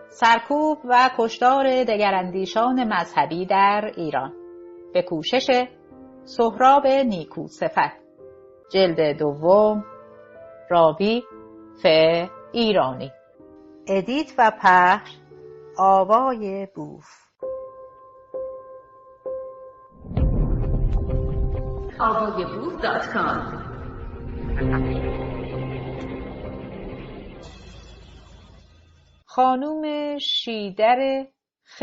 سرکوب و کشتار دگراندیشان مذهبی در ایران به کوشش سهراب نیکوصفت، جلد دوم، راوی ف ایرانی، ادیت و پخش آوای بوف. آوایبوف.com. خانوم شیدر خ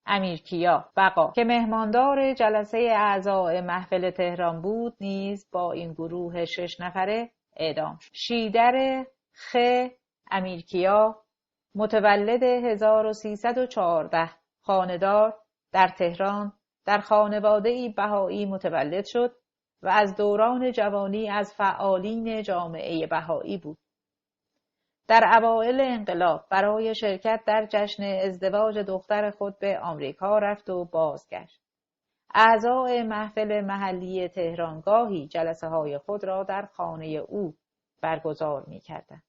امیرکیا بقا که مهماندار جلسه اعضای محفل تهران بود نیز با این گروه 6 نفره اعدام شد. شیدر خ امیرکیا متولد 1314، خانه‌دار، در تهران در خانواده‌ای بهایی متولد شد و از دوران جوانی از فعالین جامعه بهایی بود. در اوایل انقلاب برای شرکت در جشن ازدواج دختر خود به آمریکا رفت و بازگشت. اعضای محفل محلی تهران گاهی جلسه‌های خود را در خانه او برگزار می‌کردند.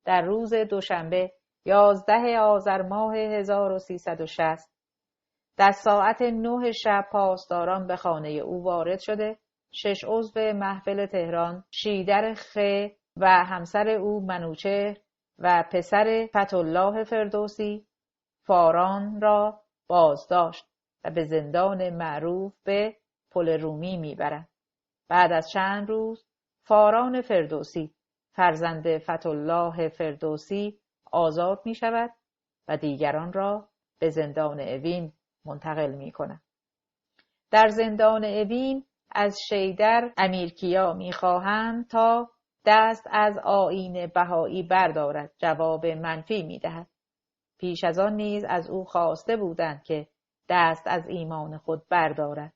در روز دوشنبه 11 آذر ماه 1360 در ساعت 9 شب پاسداران به خانه او وارد شده 6 عضو محفل تهران، شیدر خ و همسر او منوچهر و پسر فتح‌الله فردوسی، فاران را بازداشت و به زندان معروف به پل رومی میبرند. بعد از چند روز فاران فردوسی فرزند فتح‌الله فردوسی آزاد می شود و دیگران را به زندان اوین منتقل می کند. در زندان اوین از شیدر امیرکیا می خواهند تا دست از آیین بهایی بردارد. جواب منفی می دهد. پیش از آن نیز از او خواسته بودند که دست از ایمان خود بردارد.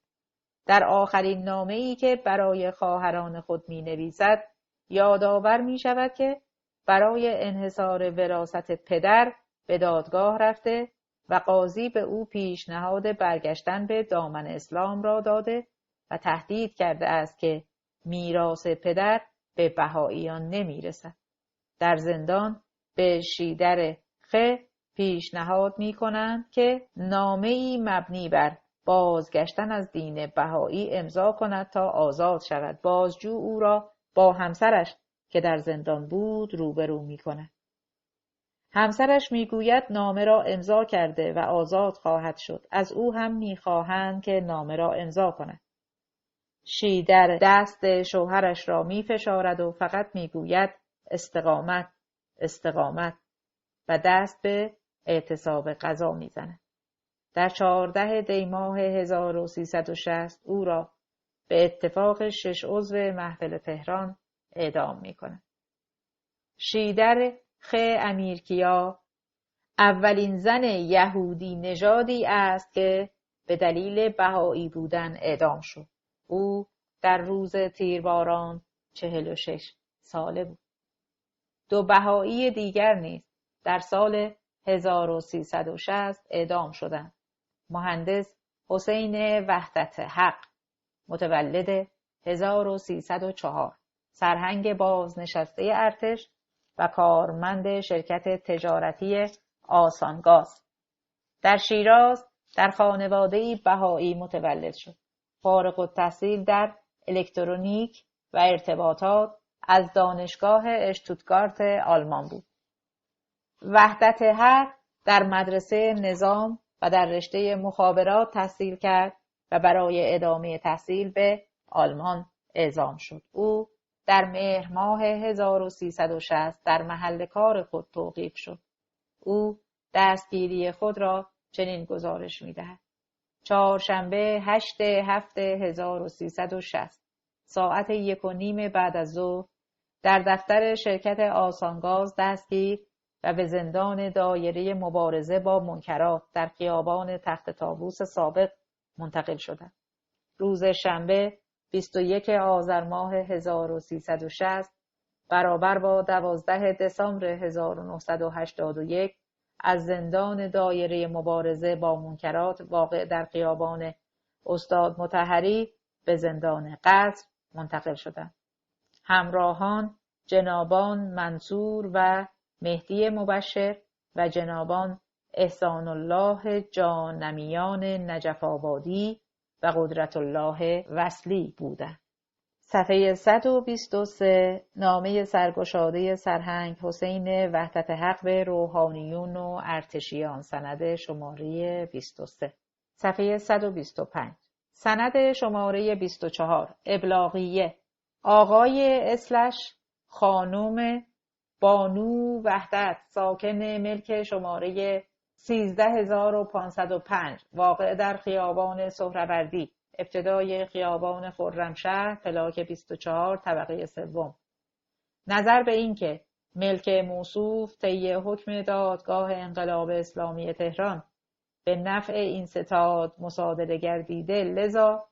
در آخرین نامه‌ای که برای خواهران خود می نویسد یادآور می شود که برای انحصار وراثت پدر به دادگاه رفته و قاضی به او پیشنهاد برگشتن به دامن اسلام را داده و تهدید کرده است که میراث پدر به بهاییان نمی رسد. در زندان به شیدر خ پیشنهاد می کنند که نامه‌ای مبنی بر بازگشتن از دین بهایی امضا کند تا آزاد شود. بازجو او را با همسرش که در زندان بود روبرو می کند. همسرش می گوید نامه را امضا کرده و آزاد خواهد شد. از او هم می خواهند که نامه را امضا کند. شیدر دست شوهرش را می فشارد و فقط می گوید استقامت، استقامت و دست به اعتصاب غذا می زند. در 14 دی ماه 1360 او را به اتفاق 6 عضو محفل تهران اعدام می کند. شیدر خ امیرکیا اولین زن یهودی نژادی است که به دلیل بهایی بودن اعدام شد. او در روز تیرباران 46 ساله بود. 2 بهایی دیگر نیز در سال 1360 اعدام شدند. مهندس حسین وحدت حق متولد 1304، سرهنگ بازنشسته ارتش و کارمند شرکت تجارتی آسانگاز، در شیراز در خانواده‌ای بهایی متولد شد. فارغ التحصیل در الکترونیک و ارتباطات از دانشگاه اشتوتگارت آلمان بود. وحدت حق در مدرسه نظام و در رشته مخابرات تحصیل کرد و برای ادامه تحصیل به آلمان اعزام شد. او در مهر ماه 1360 در محل کار خود توقیف شد. او دستگیری خود را چنین گزارش می‌دهد: چهارشنبه 8/7/1360 ساعت 1:30 بعد از ظهر در دفتر شرکت آسانگاز دستگیر و به زندان دایره مبارزه با منکرات در خیابان تخت طاووس سابق منتقل شدند. روز شنبه 21 آذر ماه 1360 برابر با 12 دسامبر 1981 از زندان دایره مبارزه با منکرات واقع در خیابان استاد مطهری به زندان قصر منتقل شدند. همراهان جنابان منصور و مهدی مبشر و جنابان احسان الله جانمیان نجف آبادی و قدرت الله وصلی بودند. صفحه 123 نامه سرگشاده سرهنگ حسین وحدت حق به روحانیون و ارتشیان، سند شماره 23. صفحه 125 سند شماره 24 ابلاغیه آقای اسلش خانم بانو وحدت ساکن ملک شماره 13505 واقع در خیابان سهروردی ابتدای خیابان خرمشهر پلاک 24 طبقه سوم. نظر به اینکه ملک موصوف طی حکم دادگاه انقلاب اسلامی تهران به نفع این ستاد مصادره گردیده، لذا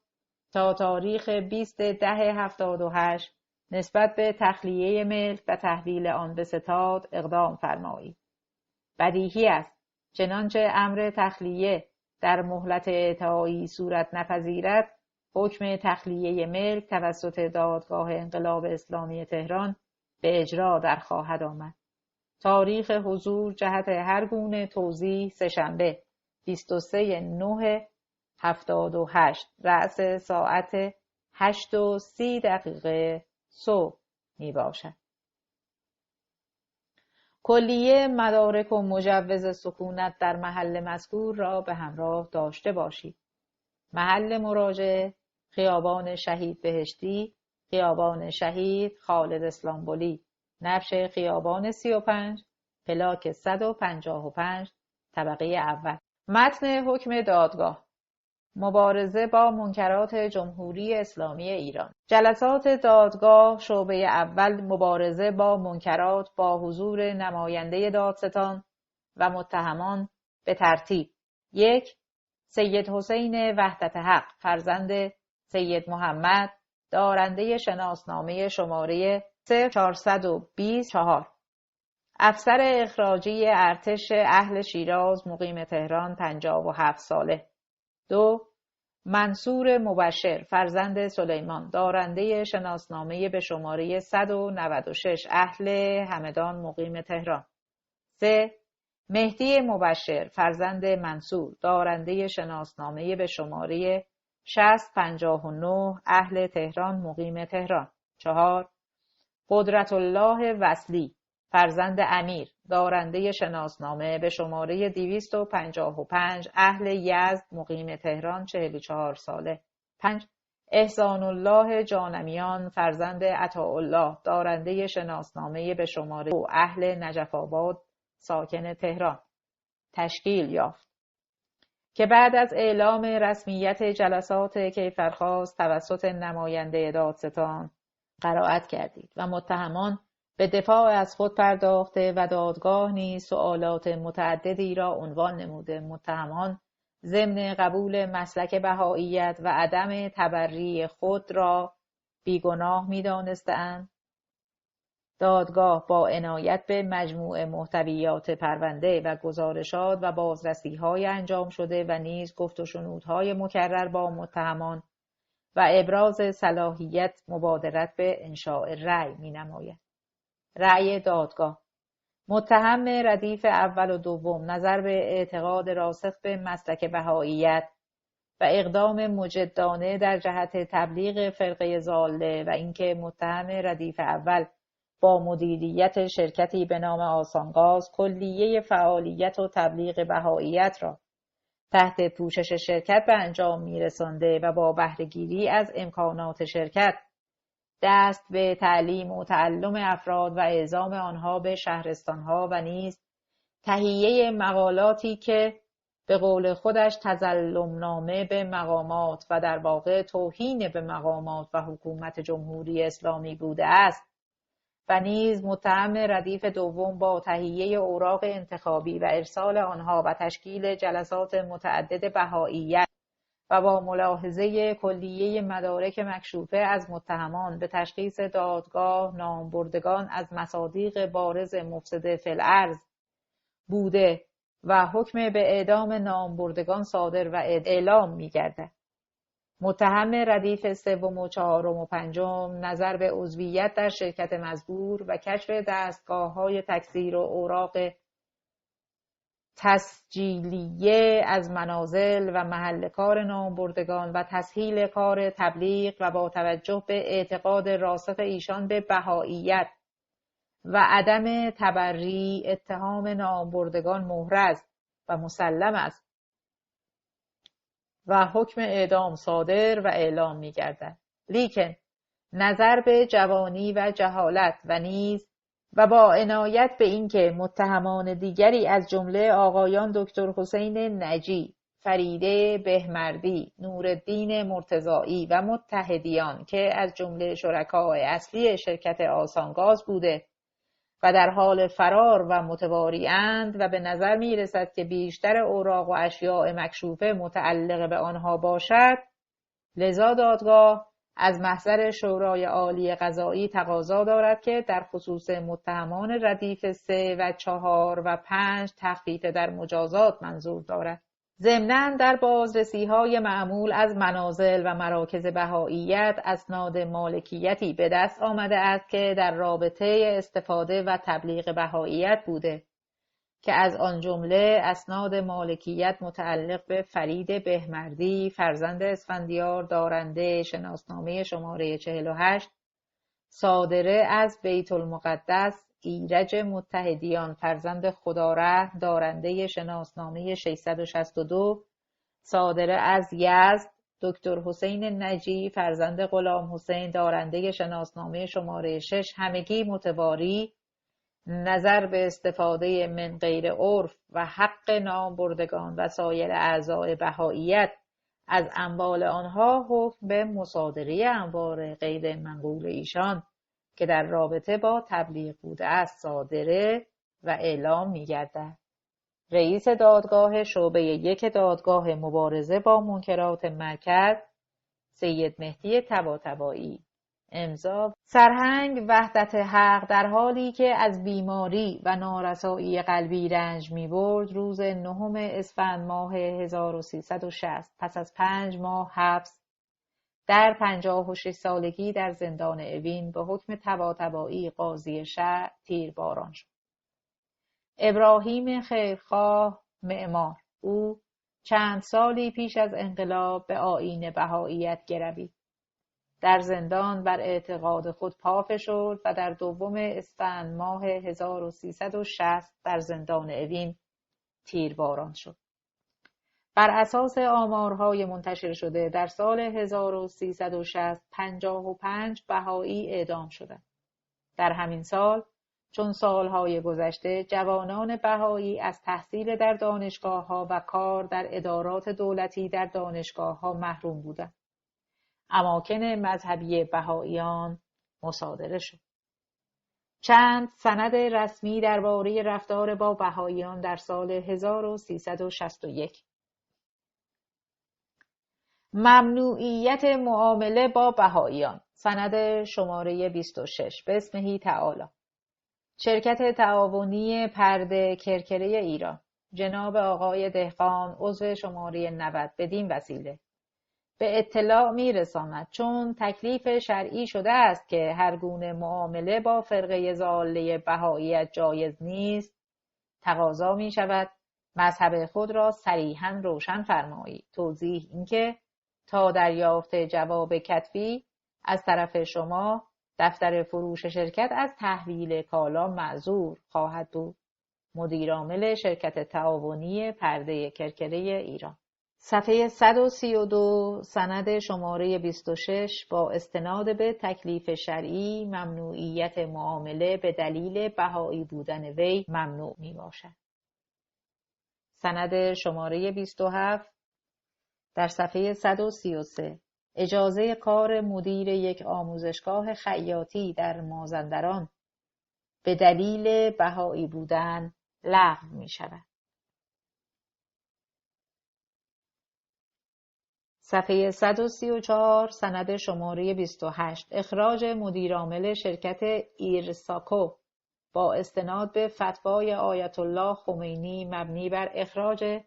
تا تاریخ 20/10/78 نسبت به تخلیه ملک و تحویل آن به ستاد اقدام فرمایید. بدیهی است چنانچه امر تخلیه در مهلت اعطایی صورت نپذیرد، حکم تخلیه ملک توسط دادگاه انقلاب اسلامی تهران به اجرا در خواهد آمد. تاریخ حضور جهت هر گونه توضیح سه‌شنبه 23/9/78 رأس ساعت 8:30 صبح می باشد. کلیه مدارک و مجوز سکونت در محل مذکور را به همراه داشته باشید. محل مراجعه خیابان شهید بهشتی، خیابان شهید خالد اسلامبولی، نبش خیابان 35 پلاک 155 طبقه اول. متن حکم دادگاه: مبارزه با منکرات جمهوری اسلامی ایران. جلسات دادگاه شعبه اول مبارزه با منکرات با حضور نماینده دادستان و متهمان به ترتیب: 1. سید حسین وحدت حق فرزند سید محمد دارنده شناسنامه شماره 0424 افسر اخراجی ارتش اهل شیراز مقیم تهران 57 ساله. 2. منصور مبشر فرزند سلیمان دارنده شناسنامه به شماره 196 اهل همدان مقیم تهران. 3. مهدی مبشر فرزند منصور دارنده شناسنامه به شماره 6059 اهل تهران مقیم تهران. 4. قدرت الله وصلی فرزند امیر دارنده شناسنامه به شماره 255 اهل یزد مقیم تهران 44 ساله. 5. احسان الله جانمیان فرزند عطاالله دارنده شناسنامه به شماره 2 اهل نجف آباد ساکن تهران تشکیل یافت که بعد از اعلام رسمیت جلسات کیفرخواست توسط نماینده دادستان قرائت کردید و متهمان به دفاع از خود پرداخته و دادگاه نیز سؤالات متعددی را عنوان نموده. متهمان ضمن قبول مسلک بهائیت و عدم تبری خود را بیگناه می‌دانسته‌اند. دادگاه با عنایت به مجموع محتویات پرونده و گزارشات و بازرسی‌های انجام شده و نیز گفت و شنودهای مکرر با متهمان و ابراز صلاحیت مبادرت به انشاء رأی می‌نماید. رأی دادگاه: متهم ردیف اول و دوم نظر به اعتقاد راسخ به مسلک بهائیت و اقدام مجدانه در جهت تبلیغ فرقه ضاله و اینکه متهم ردیف اول با مدیریت شرکتی به نام آسانگاز کلیه فعالیت و تبلیغ بهائیت را تحت پوشش شرکت به انجام می‌رسانده و با بهره‌گیری از امکانات شرکت دست به تعلیم و تعلم افراد و اعزام آنها به شهرستانها و نیز تهیه مقالاتی که به قول خودش تظلمنامه به مقامات و در واقع توهین به مقامات و حکومت جمهوری اسلامی بوده است و نیز متهم ردیف دوم با تهیه اوراق انتخابی و ارسال آنها و تشکیل جلسات متعدد بهائیت و با ملاحظه کلیه مدارک مکشوفه از متهمان به تشخیص دادگاه نامبردگان از مصادیق بارز مفسد فی الارض بوده و حکم به اعدام نامبردگان صادر و اعلام می‌گردد. متهم ردیف سوم و چهارم و پنجم نظر به عضویت در شرکت مزبور و کشف دستگاه‌های تکثیر و اوراق تسجیلیه از منازل و محل کار نامبردگان و تسهیل کار تبلیغ و با توجه به اعتقاد راسخ ایشان به بهائیت و عدم تبری اتهام نامبردگان محرز و مسلم است و حکم اعدام صادر و اعلام می گردد. لیکن نظر به جوانی و جهالت و نیز و با عنایت به اینکه متهمان دیگری از جمله آقایان دکتر حسین نجی، فریده بهمردی، نورالدین مرتضایی و متحدیان که از جمله شرکای اصلی شرکت آسانگاز بوده و در حال فرار و متواری‌اند و به نظر می رسد که بیشتر اوراق و اشیاء مکشوفه متعلق به آنها باشد، لذا دادگاه از محضر شورای عالی قضایی تقاضا دارد که در خصوص متهمان ردیف 3 و 4 و 5 تخفیف در مجازات منظور دارد. ضمناً در بازرسی‌های معمول از منازل و مراکز بهائیت اسناد مالکیتی به دست آمده است که در رابطه استفاده و تبلیغ بهائیت بوده که از آن جمله اسناد مالکیت متعلق به فرید بهمردی فرزند اسفندیار دارنده شناسنامه شماره 48 صادره از بیت المقدس ایرج متحدیان فرزند خدارحم دارنده شناسنامه 662 صادره از یزد دکتر حسین نجی فرزند غلام حسین دارنده شناسنامه شماره 6 همگی متواری نظر به استفاده من غیر عرف و حق نامبردگان و سایر اعضای بهائیت از اموال آنها حکم به مصادره انبار غیر منقول ایشان که در رابطه با تبلیغ بوده است صادره و اعلام می‌گردد. رئیس دادگاه شعبه 1 دادگاه مبارزه با منکرات مرکز سید مهدی طباطبایی. امضا سرهنگ وحدت حق در حالی که از بیماری و نارسایی قلبی رنج می‌برد روز 9 اسفند ماه 1360 پس از 5 ماه حبس در 56 سالگی در زندان اوین به حکم طباطبایی قاضی شهر تیرباران شد. ابراهیم خیرخواه معمار، او چند سالی پیش از انقلاب به آیین بهائیت گروید. در زندان بر اعتقاد خود پا فشرد و در 2 اسفند ماه 1360 در زندان اوین تیرباران شد. بر اساس آمارهای منتشر شده در سال 1360 55 بهایی اعدام شدند. در همین سال چون سالهای گذشته جوانان بهایی از تحصیل در دانشگاه‌ها و کار در ادارات دولتی در دانشگاه‌ها محروم بودند. اماکن مذهبی بهائیان مصادره شد. چند سند رسمی درباره رفتار با بهائیان در سال 1361. ممنوعیت معامله با بهائیان. سند شماره 26 بسمه تعالی. شرکت تعاونی پرده کرکره ایران، جناب آقای دهقان عضو شماره 90 بدین وسیله به اطلاع می‌رساند چون تکلیف شرعی شده است که هر گونه معامله با فرقه ضاله بهائیت جایز نیست، تقاضا می‌شود مذهب خود را صریحاً روشن فرمایید. توضیح اینکه تا دریافت جواب کتبی از طرف شما دفتر فروش شرکت از تحویل کالا معذور خواهد بود. مدیرعامل شرکت تعاونی پرده کرکره ایران. صفحه 132 سند شماره 26 با استناد به تکلیف شرعی ممنوعیت معامله به دلیل بهایی بودن وی ممنوع می باشد. سند شماره 27 در صفحه 133 اجازه کار مدیر یک آموزشگاه خیاطی در مازندران به دلیل بهایی بودن لغو می شود. صفحه 134 سند شماره 28 اخراج مدیرعامل شرکت ایرساکو با استناد به فتوای آیت الله خمینی مبنی بر اخراج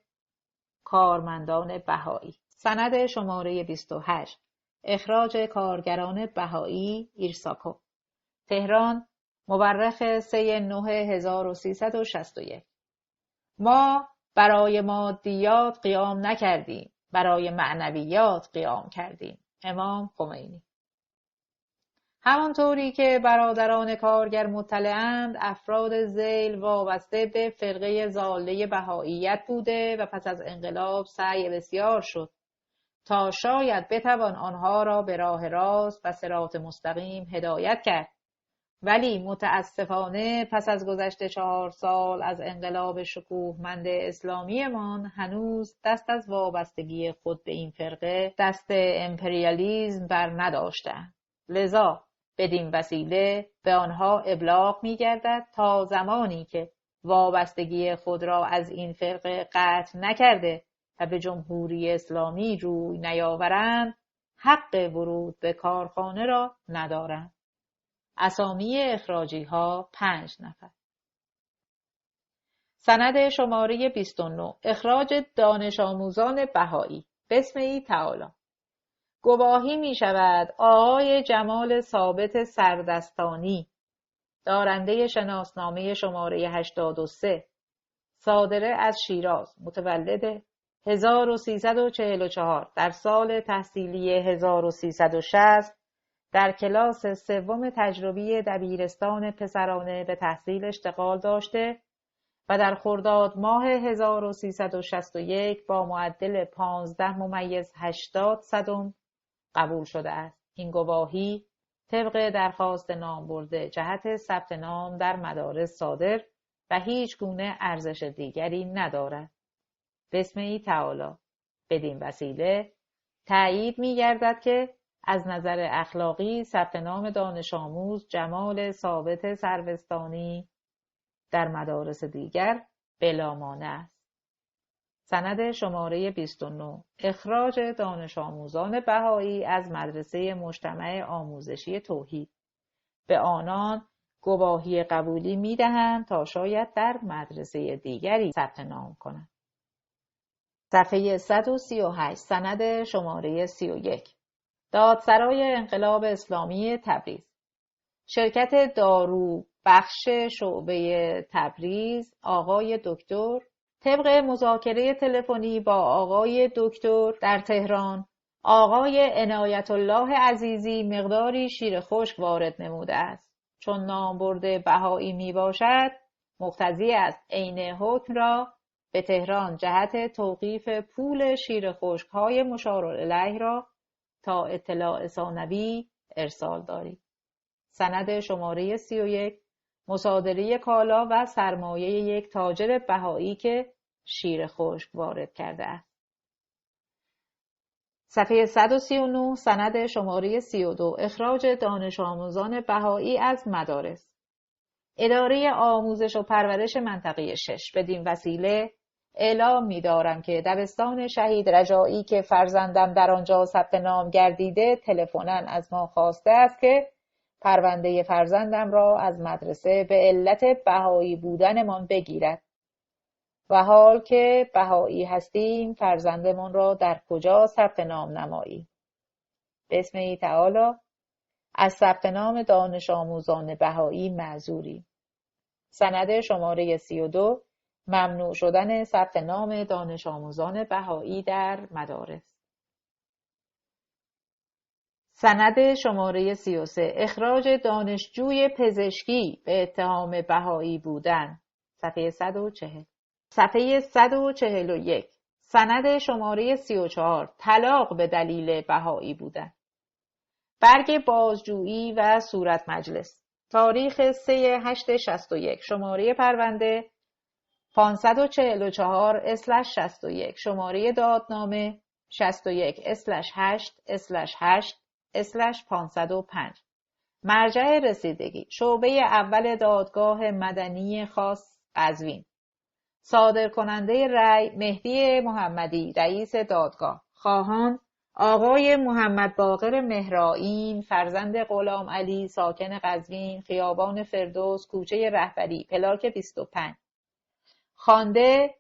کارمندان بهایی. سند شماره 28 اخراج کارگران بهایی ایرساکو تهران مورخ 3/9/1361 ما برای مادیات قیام نکردیم، برای معنویات قیام کردیم. امام خمینی. همانطوری که برادران کارگر مطلعند، افراد ذیل وابسته به فرقه ضاله بهائیت بوده و پس از انقلاب سعی بسیار شد تا شاید بتوان آنها را به راه راست و صراط مستقیم هدایت کرد. ولی متاسفانه پس از گذشت 4 سال از انقلاب شکوهمند اسلامیمان هنوز دست از وابستگی خود به این فرقه دست امپریالیسم بر نداشتند. لذا بدین وسیله به آنها ابلاغ می‌گردد تا زمانی که وابستگی خود را از این فرقه قطع نکرده و به جمهوری اسلامی روی نیاورند، حق ورود به کارخانه را ندارند. اسامی اخراجی ها 5 نفر. سند شماره 29 اخراج دانش آموزان بهایی. بسم تعالی. گواهی می شود آقای جمال ثابت سردستانی، دارنده شناسنامه شماره 83، صادره از شیراز، متولد 1344، در سال تحصیلی 1360 در کلاس 3 تجربی دبیرستان پسرانه به تحصیل اشتغال داشته و در خرداد ماه 1361 با معدل 15.80 قبول شده است. این گواهی طبق درخواست نامبرده جهت ثبت نام در مدارس صادر و هیچ گونه ارزش دیگری ندارد. بسم تعالی. بدین وسیله تأیید می‌گردد که از نظر اخلاقی ثبت نام دانش آموز جمال ثابت سروستانی در مدارس دیگر بلا مانع است. سند شماره 29 اخراج دانش آموزان بهایی از مدرسه مجتمع آموزشی توحید. به آنان گواهی قبولی می‌دهند تا شاید در مدرسه دیگری ثبت نام کنند. صفحه 138 سند شماره 31 دادسرای انقلاب اسلامی تبریز. شرکت دارو بخش شعبه تبریز آقای دکتر طبق مذاکره تلفنی با آقای دکتر در تهران، آقای عنایت الله عزیزی مقداری شیر خشک وارد نموده است. چون نامبرد بهایی می باشد، مقتضی است عین حکم را به تهران جهت توقیف پول شیر خشک های مشار الیه را تا اطلاع ثانوی ارسال دارید. سند شماره 31 مصادره کالا و سرمایه یک تاجر بهایی که شیر خشک وارد کرده است. صفحه 139 سند شماره 32 اخراج دانش آموزان بهایی از مدارس. اداره آموزش و پرورش منطقه 6 بدین وسیله اعلام می‌دارم که دبستان شهید رجایی که فرزندم در آنجا ثبت نام گردیده تلفناً از ما خواسته است که پرونده فرزندم را از مدرسه به علت بهایی بودنمان بگیرد و حال که بهایی هستیم فرزندمان را در کجا ثبت نام نماییم. بسم تعالی. از ثبت نام دانش آموزان بهایی معذوریم. سند شماره 32 ممنوع شدن ثبت نام دانش آموزان بهایی در مدارس. سند شماره 33 اخراج دانشجوی پزشکی به اتهام بهایی بودن. صفحه 140. صفحه 141 سند شماره 34 طلاق به دلیل بهایی بودن. برگ بازجویی و صورت مجلس. تاریخ 3/8/61 شماره پرونده 544/61 شماره دادنامه 61/8/8/505 مرجع رسیدگی شعبه اول دادگاه مدنی خاص قزوین. صادر کننده رأی مهدی محمدی رئیس دادگاه. خواهان آقای محمد باقر مهرائین فرزند غلام علی ساکن قزوین خیابان فردوس کوچه رهبری پلاک 25. خوانده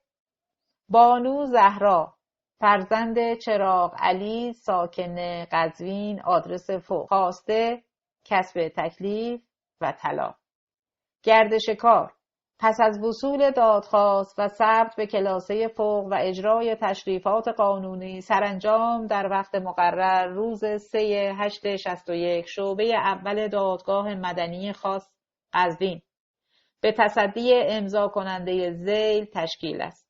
بانو زهرا فرزند چراغ علی ساکن قزوین آدرس فوق. خواسته کسب تکلیف و طلاق. گردش کار پس از وصول دادخواست و ثبت به کلاسه فوق و اجرای تشریفات قانونی سرانجام در وقت مقرر روز 3/8/61 شعبه اول دادگاه مدنی خاص قزوین به تصدی امضا کننده ذیل تشکیل است.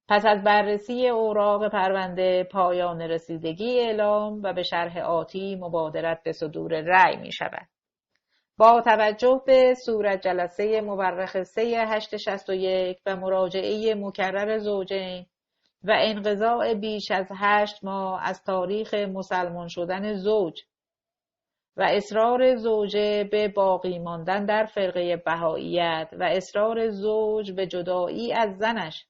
پس از بررسی اوراق پرونده پایان رسیدگی اعلام و به شرح آتی مبادرت به صدور رأی می شود. با توجه به صورت جلسه مورخ 3/8/61 و مراجعه مکرر زوجین و انقضاء بیش از 8 ماه از تاریخ مسلمان شدن زوج و اصرار زوجه به باقی ماندن در فرقه بهائیت و اصرار زوج به جدایی از زنش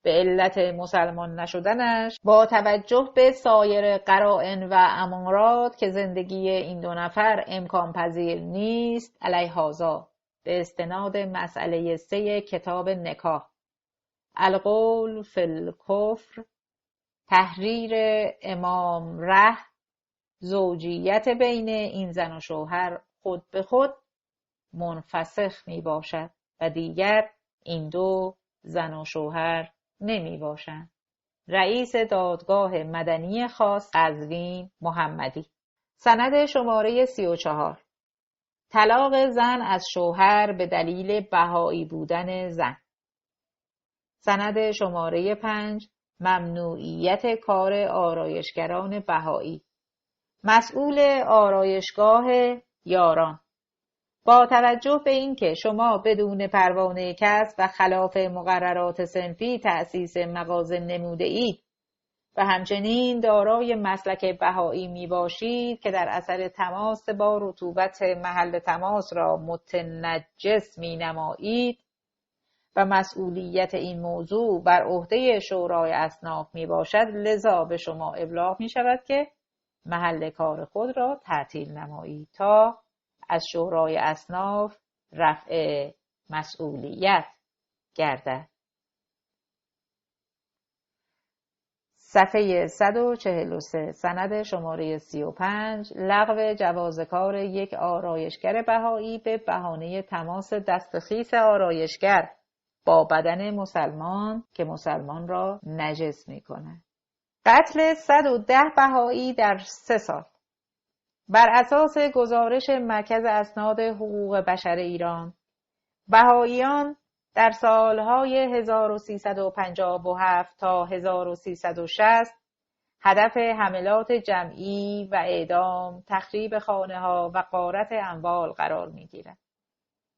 به علت مسلمان نشدنش، با توجه به سایر قرائن و امارات که زندگی این دو نفر امکان پذیر نیست، علیهذا به استناد مسئله 3 کتاب نکاح القول فی الکفر تحریر امام ره زوجیت بین این زن و شوهر خود به خود منفسخ می باشد و دیگر این دو زن و شوهر نمی باشند. رئیس دادگاه مدنی خاص قزوین محمدی. سند شماره 34 طلاق زن از شوهر به دلیل بهایی بودن زن. سند شماره 5 ممنوعیت کار آرایشگران بهایی. مسئول آرایشگاه یاران: با توجه به اینکه شما بدون پروانه کسب و خلاف مقررات صنفی تأسیس مغازه نموده اید و همچنین دارای مسلک بهایی می باشید که در اثر تماس با رطوبت محل تماس را متنجس می نمایید و مسئولیت این موضوع بر عهده شورای اصناف می باشد، لذا به شما ابلاغ می شود که محل کار خود را تعطیل نمایید تا از شورای اصناف رفع مسئولیت گردد. صفحه 143 سند شماره 35 لغو جواز کار یک آرایشگر بهایی به بهانه تماس دستخیس آرایشگر با بدن مسلمان که مسلمان را نجس می کند. قتل 110 بهایی در 3 سال. بر اساس گزارش مرکز اسناد حقوق بشر ایران، بهائیان در سالهای 1357 تا 1360 هدف حملات جمعی و اعدام، تخریب خانه‌ها و غارت اموال قرار می‌گیرند.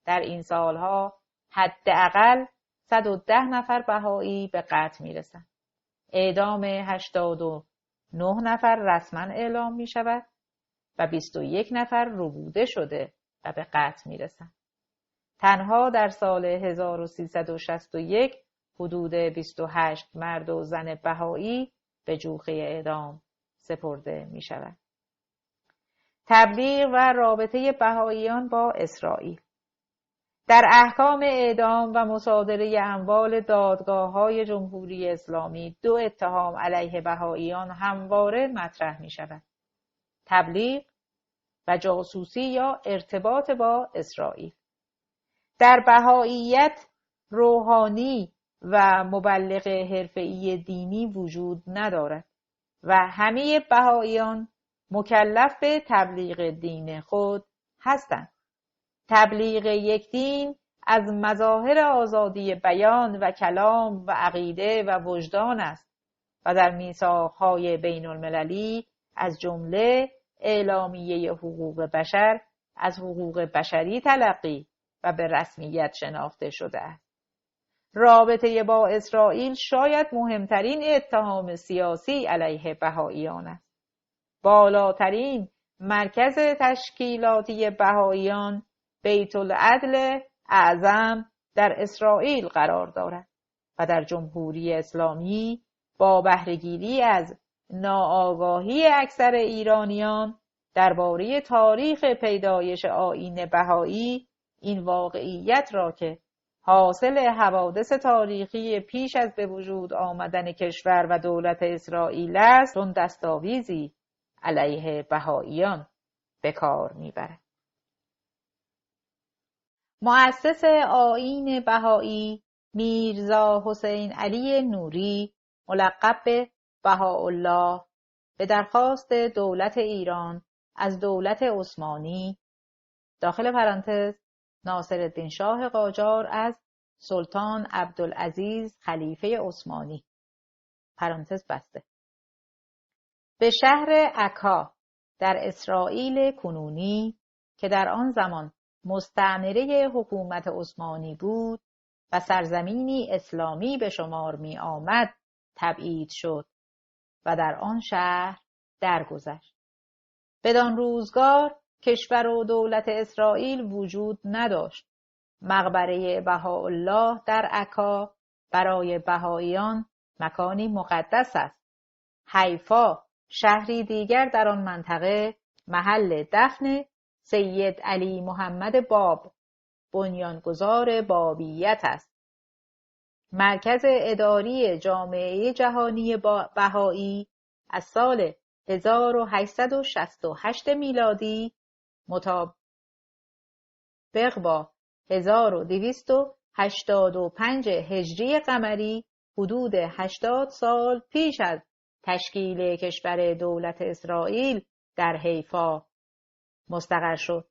در این سالها حداقل 110 نفر بهایی به قتل می‌رسند. اعدام 89 نفر رسما اعلام می‌شود و 21 نفر ربوده شده و به قتل می‌رسند. تنها در سال 1361 حدود 28 مرد و زن بهایی به جوخه اعدام سپرده می‌شود. تبلیغ و رابطه بهائیان با اسرائیل. در احکام اعدام و مصادره اموال دادگاه‌های جمهوری اسلامی 2 اتهام علیه بهائیان همواره مطرح می‌شود: تبلیغ و جاسوسی یا ارتباط با اسرائیل. در بهائیت روحانی و مبلغ حرفه‌ای دینی وجود ندارد و همه بهائیان مکلف به تبلیغ دین خود هستند. تبلیغ یک دین از مظاهر آزادی بیان و کلام و عقیده و وجدان است و در میثاق‌های بین المللی از جمله اعلامیه حقوق بشر از حقوق بشری تلقی و به رسمیت شناخته شده است. رابطه با اسرائیل شاید مهمترین اتهام سیاسی علیه بهائیان است. بالاترین مرکز تشکیلاتی بهائیان بیت العدل اعظم در اسرائیل قرار دارد و در جمهوری اسلامی با بهره‌گیری از ناآگاهی اکثر ایرانیان درباره تاریخ پیدایش آیین بهایی این واقعیت را که حاصل حوادث تاریخی پیش از به وجود آمدن کشور و دولت اسرائیل است، چون دستاویزی علیه بهائیان به کار میبرد. مؤسس آیین بهایی میرزا حسین علی نوری ملقب به بهاءالله به درخواست دولت ایران از دولت عثمانی داخل پرانتز ناصرالدین شاه قاجار از سلطان عبدالعزیز خلیفه عثمانی پرانتز بسته به شهر عکا در اسرائیل کنونی که در آن زمان مستعمره حکومت عثمانی بود و سرزمینی اسلامی به شمار می آمد تبعید شد و در آن شهر درگذشت. بدان روزگار کشور و دولت اسرائیل وجود نداشت. مقبره بهاءالله در عکا برای بهائیان مکانی مقدس است. حیفا شهری دیگر در آن منطقه محل دفن سید علی محمد باب بنیانگذار بابیت است. مرکز اداری جامعه جهانی بهایی از سال 1868 میلادی مطابق با 1285 هجری قمری حدود 80 سال پیش از تشکیل کشور دولت اسرائیل در حیفا مستقر شد.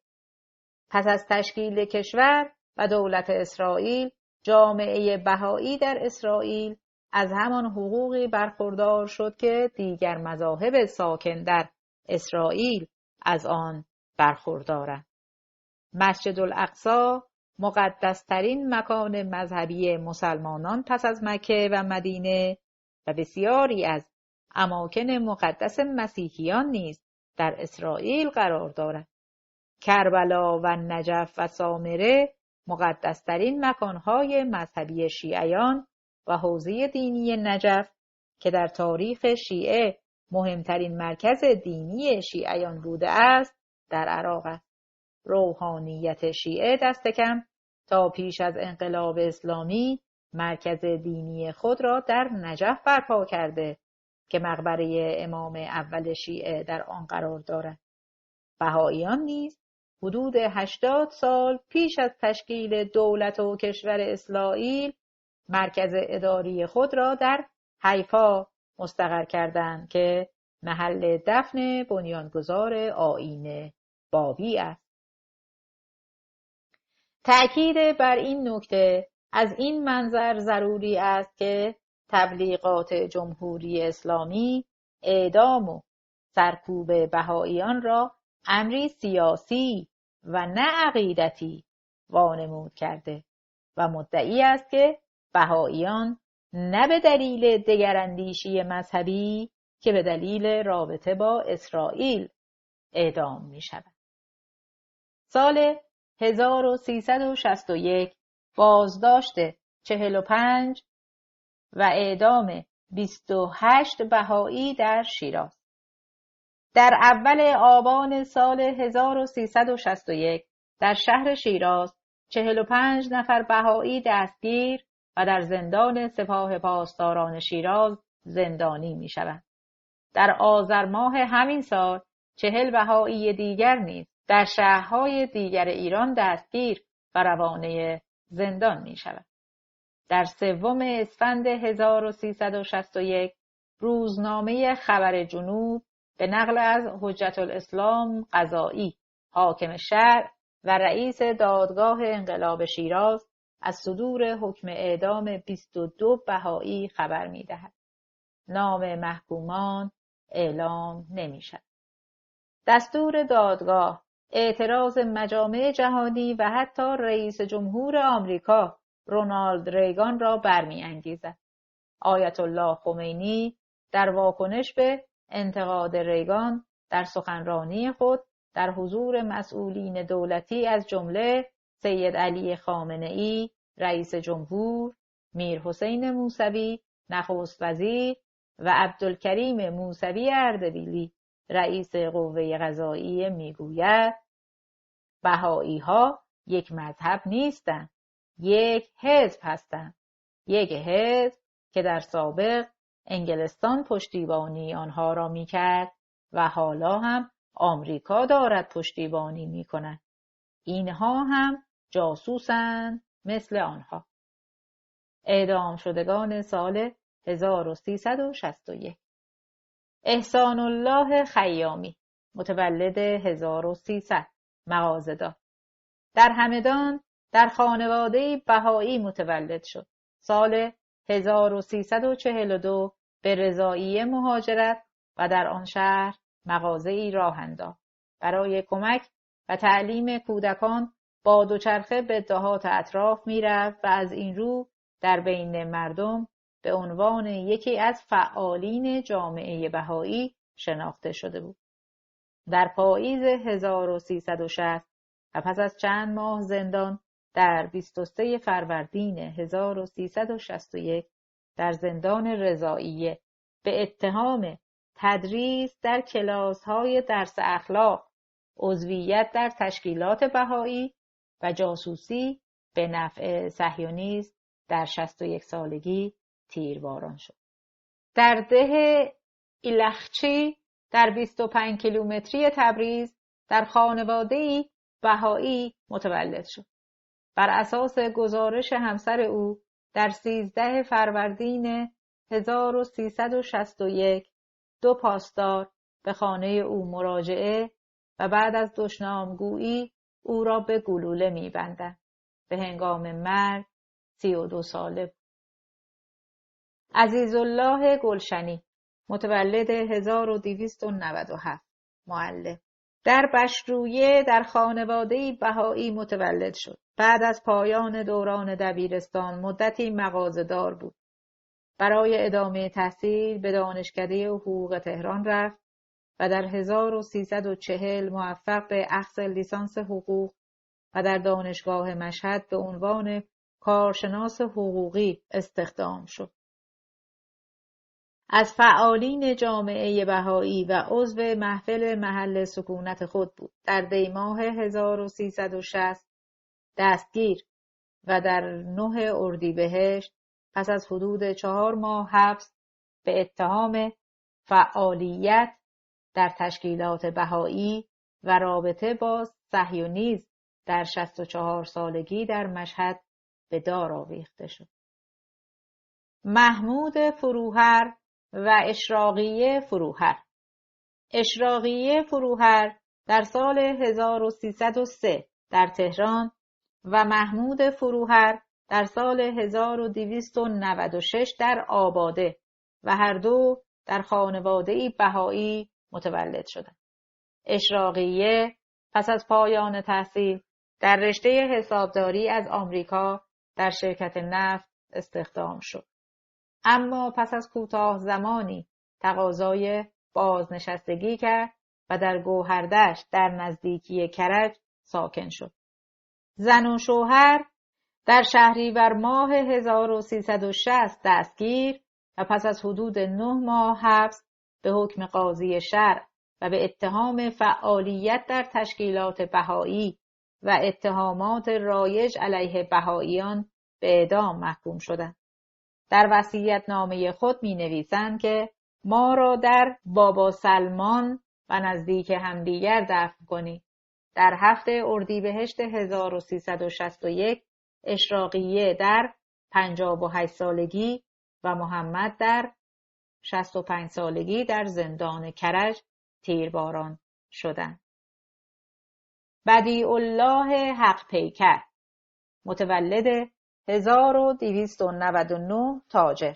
پس از تشکیل کشور و دولت اسرائیل، جامعه بهایی در اسرائیل از همان حقوقی برخوردار شد که دیگر مذاهب ساکن در اسرائیل از آن برخوردارند. مسجد الاقصی مقدسترین مکان مذهبی مسلمانان پس از مکه و مدینه و بسیاری از اماکن مقدس مسیحیان نیز در اسرائیل قرار دارد. کربلا و نجف و سامره مقدسترین مکانهای مذهبی شیعیان و حوزه دینی نجف که در تاریخ شیعه مهمترین مرکز دینی شیعیان بوده است در عراق است. روحانیت شیعه دست کم تا پیش از انقلاب اسلامی مرکز دینی خود را در نجف برپا کرده که مقبره امام اول شیعه در آن قرار دارد. بهائیان نیز حدود 80 سال پیش از تشکیل دولت و کشور اسرائیل مرکز اداری خود را در حیفا مستقر کردند که محل دفن بنیانگذار آیین بابی است. تأکید بر این نکته از این منظر ضروری است که تبلیغات جمهوری اسلامی اعدام و سرکوب بهائیان را امری سیاسی و نه عقیدتی وانمود کرده و مدعی است که بهائیان نه به دلیل دگراندیشی مذهبی که به دلیل رابطه با اسرائیل اعدام می شود. سال 1361 بازداشت 45 و اعدام 28 بهایی در شیراز. در اول آبان سال 1361 در شهر شیراز 45 نفر بهایی دستگیر و در زندان سپاه پاسداران شیراز زندانی می شوند. در آذر ماه همین سال 40 بهایی دیگر نیز در شهرهای دیگر ایران دستگیر و روانه زندان می شوند. در 3 اسفند 1361 روزنامه خبر جنوب به نقل از حجت الاسلام قضایی حاکم شهر و رئیس دادگاه انقلاب شیراز از صدور حکم اعدام 22 بهایی خبر می دهد. نام محکومان اعلام نمی شود. دستور دادگاه اعتراض مجامع جهانی و حتی رئیس جمهور آمریکا رونالد ریگان را برمی انگیزد. آیت الله خمینی در واکنش به انتقاد ریگان در سخنرانی خود در حضور مسئولین دولتی از جمله سید علی خامنه‌ای رئیس جمهور، میرحسین موسوی نخست وزیر و عبدالکریم موسوی اردبیلی رئیس قوه قضاییه میگوید بهایی‌ها یک مذهب نیستند یک حزب هستند. یک حزب که در سابق انگلستان پشتیبانی آنها را می‌کرد و حالا هم آمریکا دارد پشتیبانی می‌کند. اینها هم جاسوسند مثل آنها. اعدام شدگان سال 1361. احسان الله خیامی، متولد 1300، مغازه‌دار. در همدان در خانواده بهایی متولد شد. سال 1342 به رضائیه مهاجرت و در آن شهر مغازه‌ای راه انداخت. برای کمک و تعلیم کودکان با دوچرخه به دهات اطراف می‌رفت و از این رو در بین مردم به عنوان یکی از فعالین جامعه بهایی شناخته شده بود. در پاییز 1360 و پس از چند ماه زندان در 23 فروردین 1361 در زندان رضائیه به اتهام تدریس در کلاس‌های درس اخلاق، عضویت در تشکیلات بهایی و جاسوسی به نفع صهیونیسم در 61 سالگی تیرباران شد. در ده ایلخچی در 25 کیلومتری تبریز در خانواده‌ای بهایی متولد شد. بر اساس گزارش همسر او در 13 فروردین 1361 2 پاسدار به خانه او مراجعه و بعد از دشنامگویی او را به گلوله می‌بندند. به هنگام مرگ 32 ساله بود. عزیزالله گلشنی، متولد 1297، معلم. در بشرویه در خانواده‌ای بهایی متولد شد. بعد از پایان دوران دبیرستان مدتی مغازه‌دار بود. برای ادامه تحصیل به دانشکده حقوق تهران رفت و در 1340 موفق به اخذ لیسانس حقوق و در دانشگاه مشهد به عنوان کارشناس حقوقی استخدام شد. از فعالین جامعه بهایی و عضو محفل محل سکونت خود بود. در دیماه 1360 دستگیر و در 9 اردیبهشت پس از حدود 4 ماه حبس به اتهام فعالیت در تشکیلات بهایی و رابطه با صهیونیسم در 64 سالگی در مشهد به دار آویخته شد. محمود فروهر و اشراقیه فروهر. اشراقیه فروهر در سال 1303 در تهران و محمود فروهر در سال 1296 در آباده و هر دو در خانواده‌ای بهایی متولد شدند. اشراقیه پس از پایان تحصیل در رشته حسابداری از آمریکا در شرکت نفت استخدام شد. اما پس از کوتاه زمانی تقاضای بازنشستگی کرد و در گوهردشت در نزدیکی کرج ساکن شد. زن و شوهر در شهریور ماه 1360 دستگیر و پس از حدود 9 ماه حبس به حکم قاضی شرع و به اتهام فعالیت در تشکیلات بهایی و اتهامات رایج علیه بهاییان به اعدام محکوم شدند. در وصیت‌نامه خود می‌نویسند که ما را در بابا سلمان و نزدیک همدیگر دفن کنید. در 7 اردیبهشت 1361 اشراقیه در 58 سالگی و محمد در 65 سالگی در زندان کرج تیرباران شدند. بدیع‌الله حق پیکر، متولد 1299، تاجر.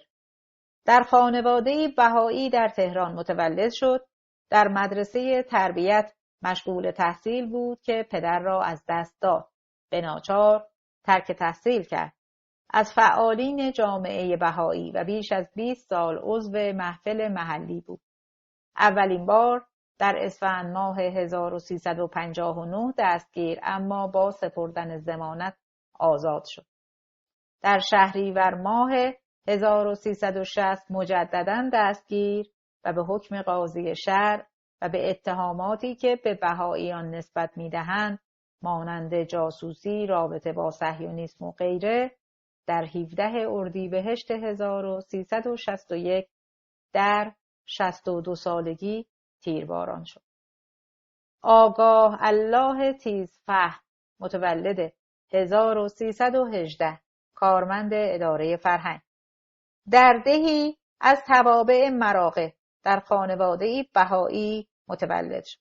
در خانواده‌ای بهایی در تهران متولد شد. در مدرسه تربیت مشغول تحصیل بود که پدر را از دست داد. به ناچار ترک تحصیل کرد. از فعالین جامعه بهایی و بیش از 20 سال عضو محفل محلی بود. اولین بار در اسفند ماه 1359 دستگیر اما با سپردن ضمانت آزاد شد. در شهریور ماه 1360 مجدداً دستگیر و به حکم قاضی شرع و به اتهاماتی که به بهاییان نسبت می‌دهند مانند جاسوسی، رابطه با صهیونیسم و غیره، در 17 اردیبهشت 1361 در 62 سالگی تیرباران شد. آگاه الله تیزفهم متولد 1318 کارمند اداره فرهنگ، در دهی از توابع مراغه در خانواده‌ای بهایی متولد شد.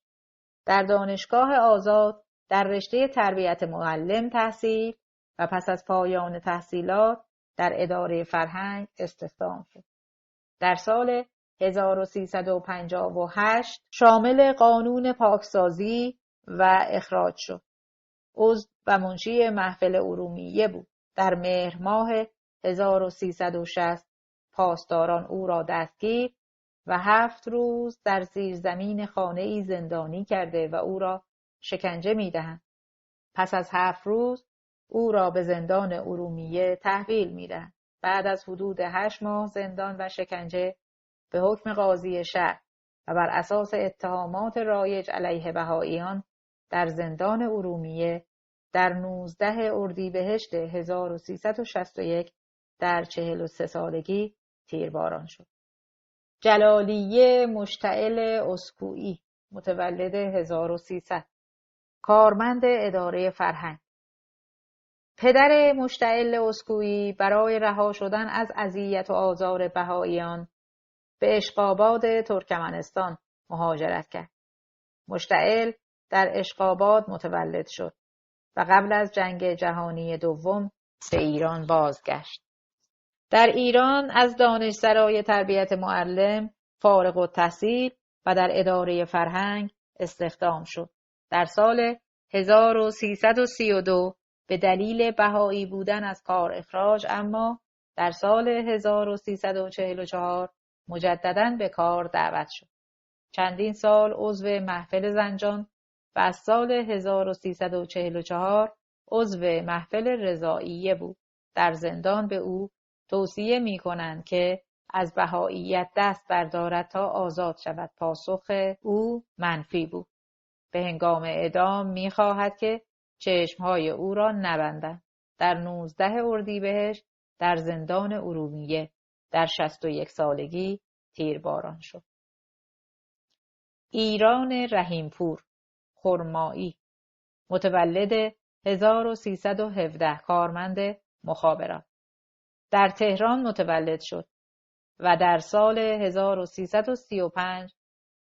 در دانشگاه آزاد در رشته تربیت معلم تحصیل و پس از پایان تحصیلات در اداره فرهنگ استخدام شد. در سال 1358 شامل قانون پاکسازی و اخراج شد. عضو و منشی محفل ارومیه بود. در مهر ماه 1360 پاسداران او را دستگیر و 7 روز در زیرزمین خانه‌ای زندانی کرده و او را شکنجه می‌دهند. پس از 7 روز او را به زندان ارومیه تحویل می‌دهند. بعد از حدود 8 ماه زندان و شکنجه به حکم قاضی شهر و بر اساس اتهامات رایج علیه بهائیان در زندان ارومیه در 19 اردیبهشت 1361 در 43 سالگی تیرباران شد. جلالیه مشتعل اسکوئی متولد 1300 کارمند اداره فرهنگ. پدر مشتعل اسکوئی برای رها شدن از اذیت و آزار بهائیان به اشقاباد ترکمنستان مهاجرت کرد. مشتعل در اشقاباد متولد شد و قبل از جنگ جهانی دوم به ایران بازگشت. در ایران از دانشسرای تربیت معلم فارغ التحصیل و در اداره فرهنگ استخدام شد. در سال 1332 به دلیل بهایی بودن از کار اخراج، اما در سال 1344 مجدداً به کار دعوت شد. چندین سال عضو محفل زنجان و از سال 1344 عضو محفل رضائیه بود. در زندان به او توصیه می‌کنند که از بهائیت دست بردارد تا آزاد شود. پاسخ او منفی بود. به هنگام اعدام می‌خواهد که چشمهای او را نبندند. در 19 اردیبهشت در زندان ارومیه در 61 سالگی تیرباران شد. ایران رحیمپور خرمایی متولد 1317 کارمند مخابرات در تهران متولد شد و در سال 1335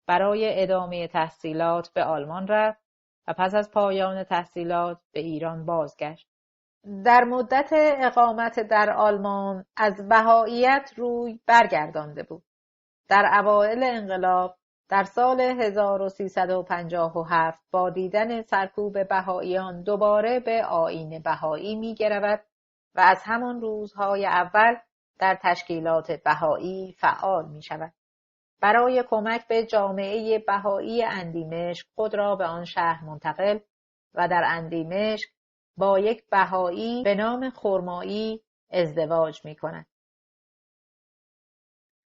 برای ادامه تحصیلات به آلمان رفت و پس از پایان تحصیلات به ایران بازگشت. در مدت اقامت در آلمان از بهائیت روی برگردانده بود. در اوایل انقلاب در سال 1357 با دیدن سرکوب بهائیان دوباره به آیین بهایی می‌گرود و از همان روزهای اول در تشکیلات بهایی فعال می‌شود. برای کمک به جامعه بهایی اندیمشق خود را به آن شهر منتقل و در اندیمشق با یک بهایی به نام خرمایی ازدواج می‌کند.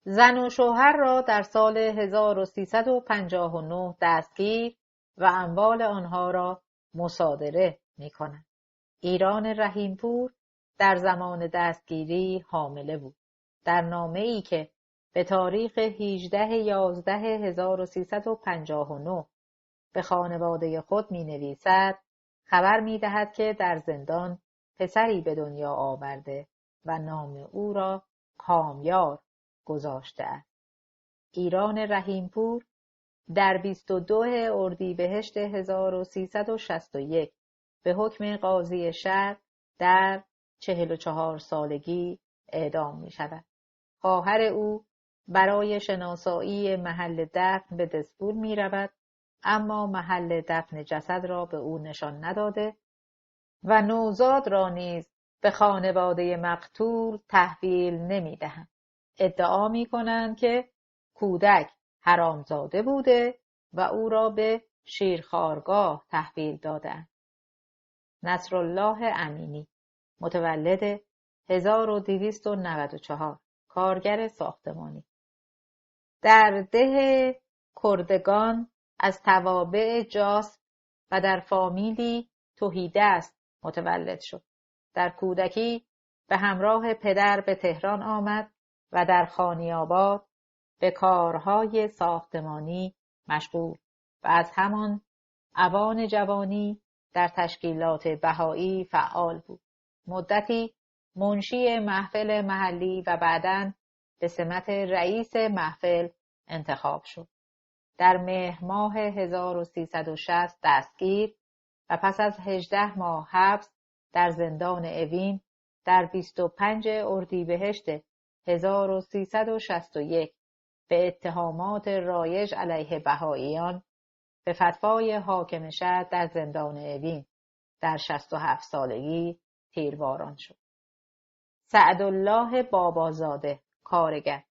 زن و شوهر را در سال 1359 دستگیر و اموال آنها را مصادره می‌کند. ایران رحیمپور در زمان دستگیری حامله بود. در نامه‌ای که به تاریخ 18/11/1359 به خانواده خود می‌نویسد، خبر می‌دهد که در زندان پسری به دنیا آورده و نام او را کامیار گذاشته است. ایران رحیمپور در 22 اردیبهشت 1361 به حکم قاضی شهر در 44 سالگی اعدام می شود. خواهر او برای شناسایی محل دفن به دسپول می رود، اما محل دفن جسد را به او نشان نداده و نوزاد را نیز به خانواده مقتول تحویل نمی دهند. ادعا می کنند که کودک حرامزاده بوده و او را به شیرخوارگاه تحویل دادند. نصرالله امینی متولد 1294 کارگر ساختمانی در ده کردگان از توابع جاسب و در فامیلی تهیدست متولد شد. در کودکی به همراه پدر به تهران آمد و در خانیاباد به کارهای ساختمانی مشغول و از همان اوان جوانی در تشکیلات بهایی فعال بود. مدتی منشی محفل محلی و بعداً به سمت رئیس محفل انتخاب شد. در مهر ماه 1360 دستگیر و پس از 18 ماه حبس در زندان اوین در 25 اردیبهشت 1361 به اتهامات رایج علیه بهائیان به فتوای حاکم شهر در زندان اوین در 67 سالگی تیرباران شد. سعدالله بابازاده، کارگر،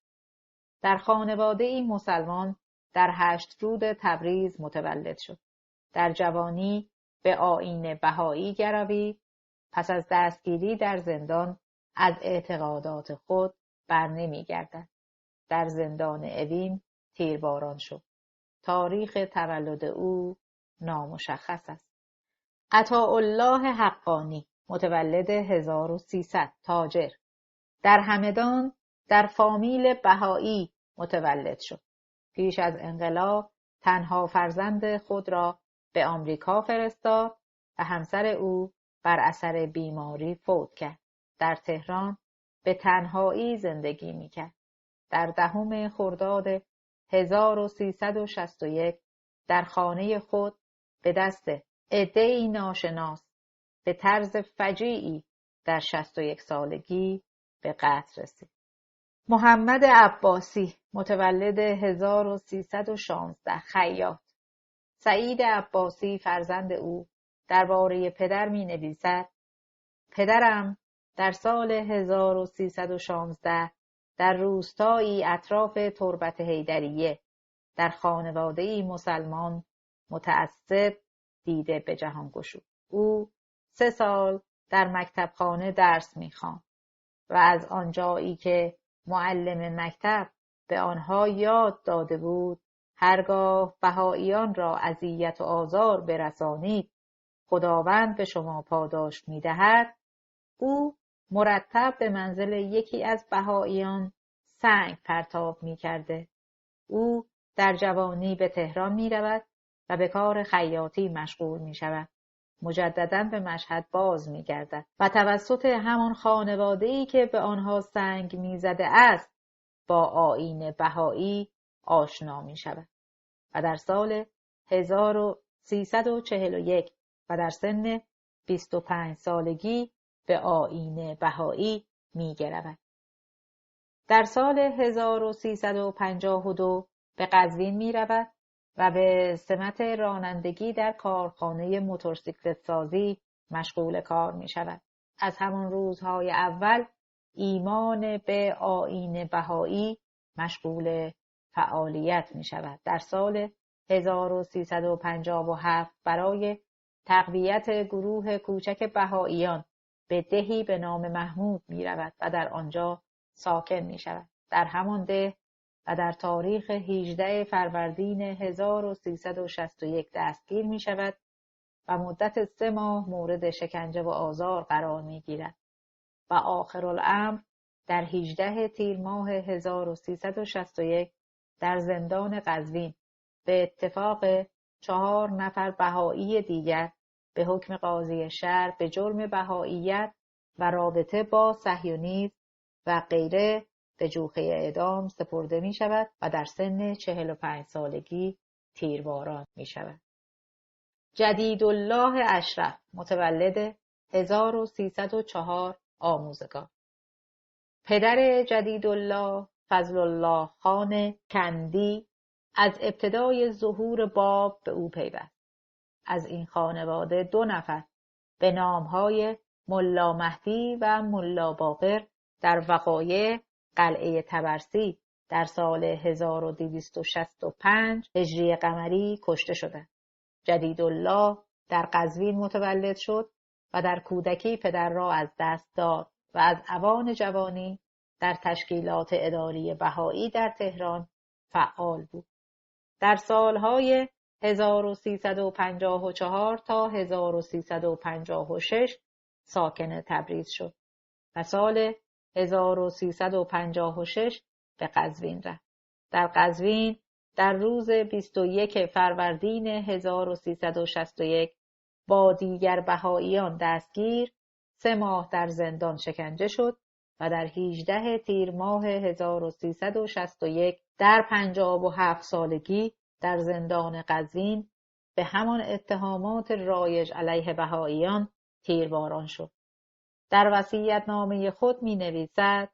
در خانواده‌ای مسلمان در هشت‌رود تبریز متولد شد. در جوانی به آیین بهایی گروید. پس از دستگیری در زندان از اعتقادات خود بر نمی‌گردد. در زندان اوین تیرباران شد. تاریخ تولد او نامشخص است. عطاءالله حقانی، متولد 1300، تاجر، در همدان در فامیل بهایی متولد شد. پیش از انقلاب تنها فرزند خود را به آمریکا فرستاد و همسر او بر اثر بیماری فوت کرد. در تهران به تنهایی زندگی می‌کرد. در 10 خرداد 1361 در خانه خود به دست عده‌ای ناشناس به طرز فجیعی در 61 سالگی به قتل رسید. محمد عباسی، متولد 1316، خیاط، سعید عباسی فرزند او درباره پدر می‌نویسد: پدرم در سال 1316 در روستایی اطراف تربت حیدریه در خانواده‌ای مسلمان متعصب دیده به جهان گشود. او 3 سال در مکتبخانه درس می‌خواند و از آنجایی که معلم مکتب به آنها یاد داده بود هرگاه بهائیان را اذیت و آزار برسانید خداوند به شما پاداش می‌دهد، او مرتب به منزل یکی از بهائیان سنگ پرتاب می‌کرده. او در جوانی به تهران می‌رود و به کار خیاطی مشغول می‌شود. مجدداً به مشهد باز می‌گردد و توسط همان خانواده‌ای که به آنها سنگ می‌زده است با آیین بهایی آشنا می‌شود و در سال 1341 و در سن 25 سالگی به آیین بهایی می‌گرود. در سال 1352 به قزوین می‌رود و به سمت رانندگی در کارخانه موتورسیکلت سازی مشغول کار می‌شود. از همان روزهای اول ایمان به آیین بهایی مشغول فعالیت می‌شود. در سال 1357 برای تقویت گروه کوچک بهائیان به دهی به نام محمود می‌رود و در آنجا ساکن می‌شود. در همان ده و در تاریخ 18 فروردین 1361 دستگیر می‌شود و مدت 3 ماه مورد شکنجه و آزار قرار می‌گیرد و آخرالامر در 18 تیر ماه 1361 در زندان قزوین به اتفاق 4 نفر بهایی دیگر به حکم قاضی شهر به جرم بهاییت و رابطه با صهیونیسم و غیره به جوخه اعدام سپرده می شود و در سن 45 سالگی تیرباران می شود. جدیدالله اشرف، متولد 1304، آموزگار، پدر جدیدالله فضل الله خان کندی از ابتدای ظهور باب به او پیوست. از این خانواده 2 نفر به نامهای ملا مهدی و ملا باقر در وقایع قلعه طبرسی در سال 1265 هجری قمری کشته شدند. جدیدالله در قزوین متولد شد و در کودکی پدر را از دست داد و از اوان جوانی در تشکیلات اداری بهایی در تهران فعال بود. در سالهای 1354 تا 1356 ساکن تبریز شد و سال 1356 به قزوین رفت. در قزوین در روز 21 فروردین 1361 با دیگر بهائیان دستگیر 3 ماه در زندان شکنجه شد و در 18 تیر ماه 1361 در 57 سالگی در زندان قزوین به همان اتهامات رایج علیه بهائیان تیرباران شد. در وصیت‌نامه خود می‌نویسد: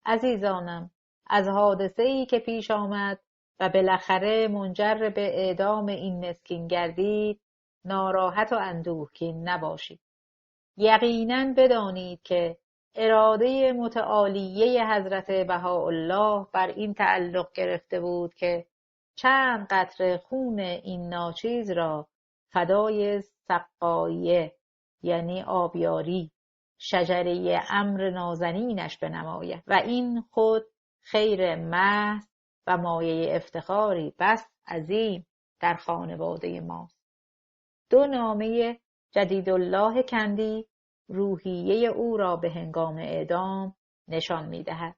عزیزانم، از حادثه‌ای که پیش آمد و بالاخره منجر به اعدام این مسکین گردید ناراحت و اندوهگین نباشید. یقیناً بدانید که اراده متعالیه حضرت بهاءالله بر این تعلق گرفته بود که چند قطره خون این ناچیز را فدای سقاییه یعنی آبیاری شجره امر نازنینش بنماید و این خود خیر محض و مایه افتخاری بس عظیم در خانواده ماست. 2 نامه جدیدالله کندی روحیه او را به هنگام اعدام نشان می‌دهد.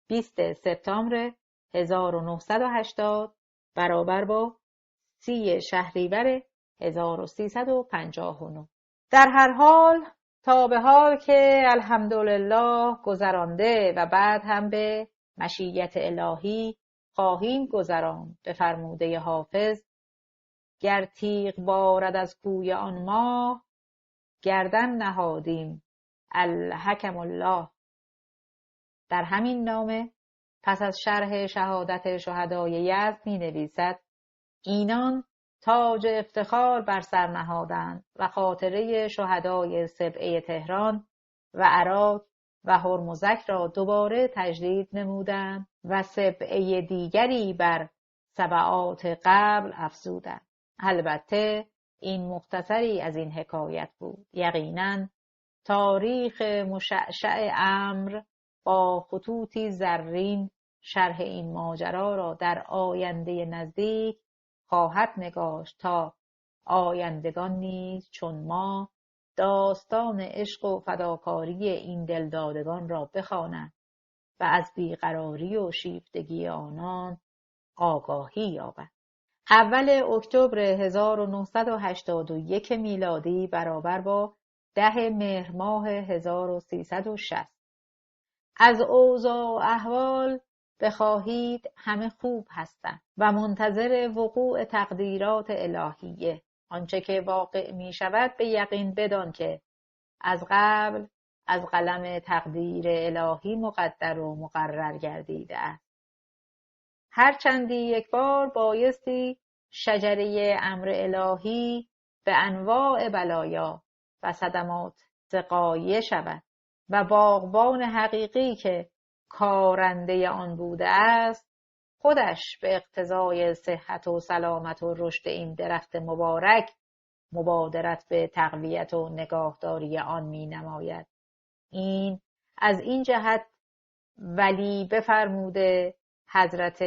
20 سپتامبر 1980 برابر با 30 شهریور 1359. در هر حال تا به حال که الحمدلله گذرانده و بعد هم به مشیت الهی خواهیم گذراند به فرموده حافظ: گر تیغ بارد از کوی آن ماه گردن نهادیم الحکم الله. در همین نامه پس از شرح شهادت شهدای یزد می نویسد: اینان تاج افتخار بر سر نهادند و خاطره شهدای سبعه تهران و عراق و هرمزک را دوباره تجدید نمودند و سبعه دیگری بر سبعات قبل افزودند. البته این مختصری از این حکایت بود. یقیناً تاریخ مشعشع امر با خطوطی زرین شرح این ماجرا را در آینده نزدیک خواهد نگاشت تا آیندگان نیز چون ما داستان عشق و فداکاری این دلدادگان را بخوانند و از بیقراری و شیفتگی آنان آگاهی یابند. اول اکتبر 1981 میلادی برابر با 10 مهر ماه 1360. از اوضاع و احوال بخواهید همه خوب هستند و منتظر وقوع تقدیرات الهیه. آنچه که واقع می شود به یقین بدان که از قبل از قلم تقدیر الهی مقدر و مقرر گردیده است. هرچندی یک بار بایستی شجره امر الهی به انواع بلایا و صدمات سقایه شود و باغبان حقیقی که کارنده آن بوده است خودش به اقتضای صحت و سلامت و رشد این درخت مبارک مبادرت به تقویت و نگاهداری آن می نماید. این از این جهت ولی بفرموده حضرت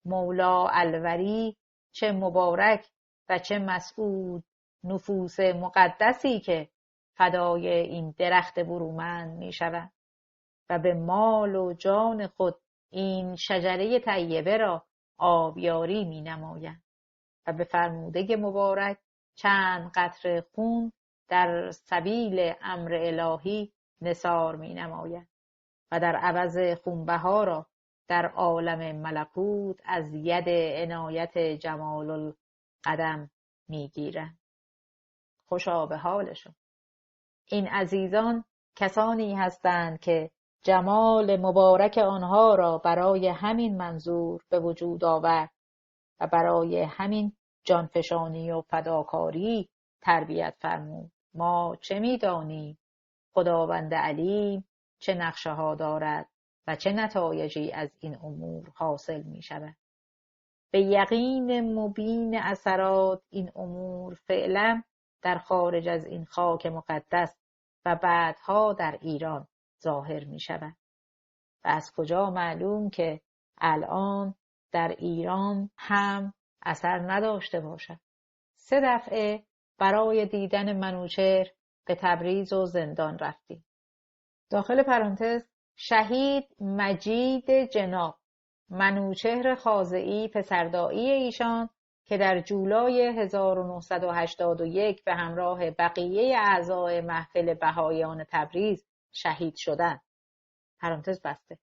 مولا الوری چه مبارک و چه مسعود نفوس مقدسی که فدای این درخت برومند می شود و به مال و جان خود این شجره طیبه را آبیاری می نمایند و به فرموده مبارک چند قطره خون در سبیل امر الهی نثار می نمایند و در عوض خونبها را در عالم ملکوت از ید عنایت جمال القدم می گیرند. خوشا به حالشون. این عزیزان کسانی هستند که جمال مبارک آنها را برای همین منظور به وجود آورد و برای همین جانفشانی و فداکاری تربیت فرمود. ما چه می‌دانیم خداوند علیم چه نقشه ها دارد و چه نتایجی از این امور حاصل می شود. به یقین مبین اثرات این امور فعلا در خارج از این خاک مقدس و بعدها در ایران ظاهر می شود. و از کجا معلوم که الان در ایران هم اثر نداشته باشد. 3 دفعه برای دیدن منوچهر به تبریز و زندان رفتیم. داخل پرانتز شهید مجید جناب منوچهر خاضعی پسردایی ایشان که در جولای 1981 به همراه بقیه اعضای محفل بهاییان تبریز شهید شدند. پرانتز بسته.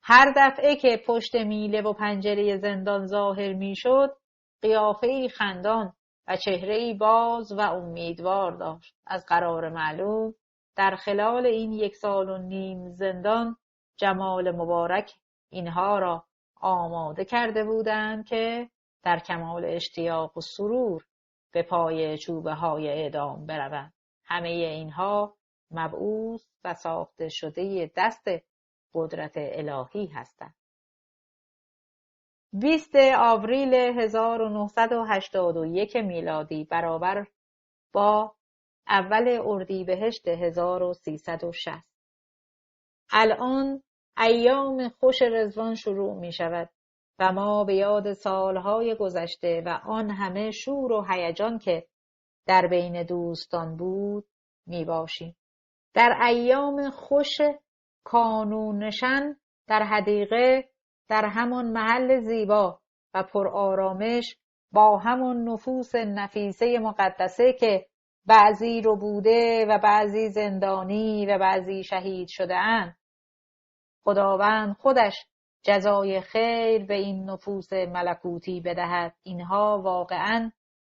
هر دفعه که پشت میله و پنجره زندان ظاهر میشد، قیافه‌ای خندان و چهره‌ای باز و امیدوار داشت. از قرار معلوم در خلال این 1.5 سال زندان جمال مبارک اینها را آماده کرده بودند که در کمال اشتیاق و سرور به پای چوبه های اعدام بروند. همه اینها مبعوث و ساخته شده دست قدرت الهی هستند. 20 آوریل 1981 میلادی برابر با اول اردیبهشت 1360. الان ایام خوش رضوان شروع می شود و ما به یاد سالهای گذشته و آن همه شور و هیجان که در بین دوستان بود می باشیم. در ایام خوش کانونشن در حدیقه در همان محل زیبا و پرآرامش با همان نفوس نفیسه مقدسه که بعضی رو بوده و بعضی زندانی و بعضی شهید شده اند. خداوند خودش جزای خیر به این نفوس ملکوتی بدهد. اینها واقعاً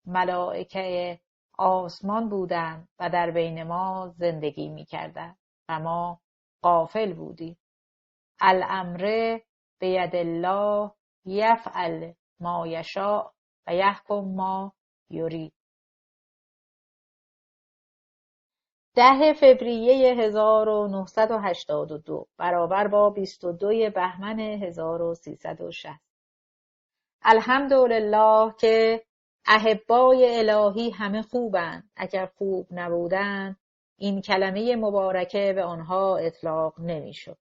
ملائکه آسمان بودند و در بین ما زندگی می کردند و ما غافل بودیم. الامر بید الله یفعل ما یشاء و یحکم ما یرید. 10 فوریه 1982 برابر با 22 بهمن 1360. الحمدلله که احبای الهی همه خوبند. اگر خوب نبودند این کلمه مبارکه به آنها اطلاق نمیشد.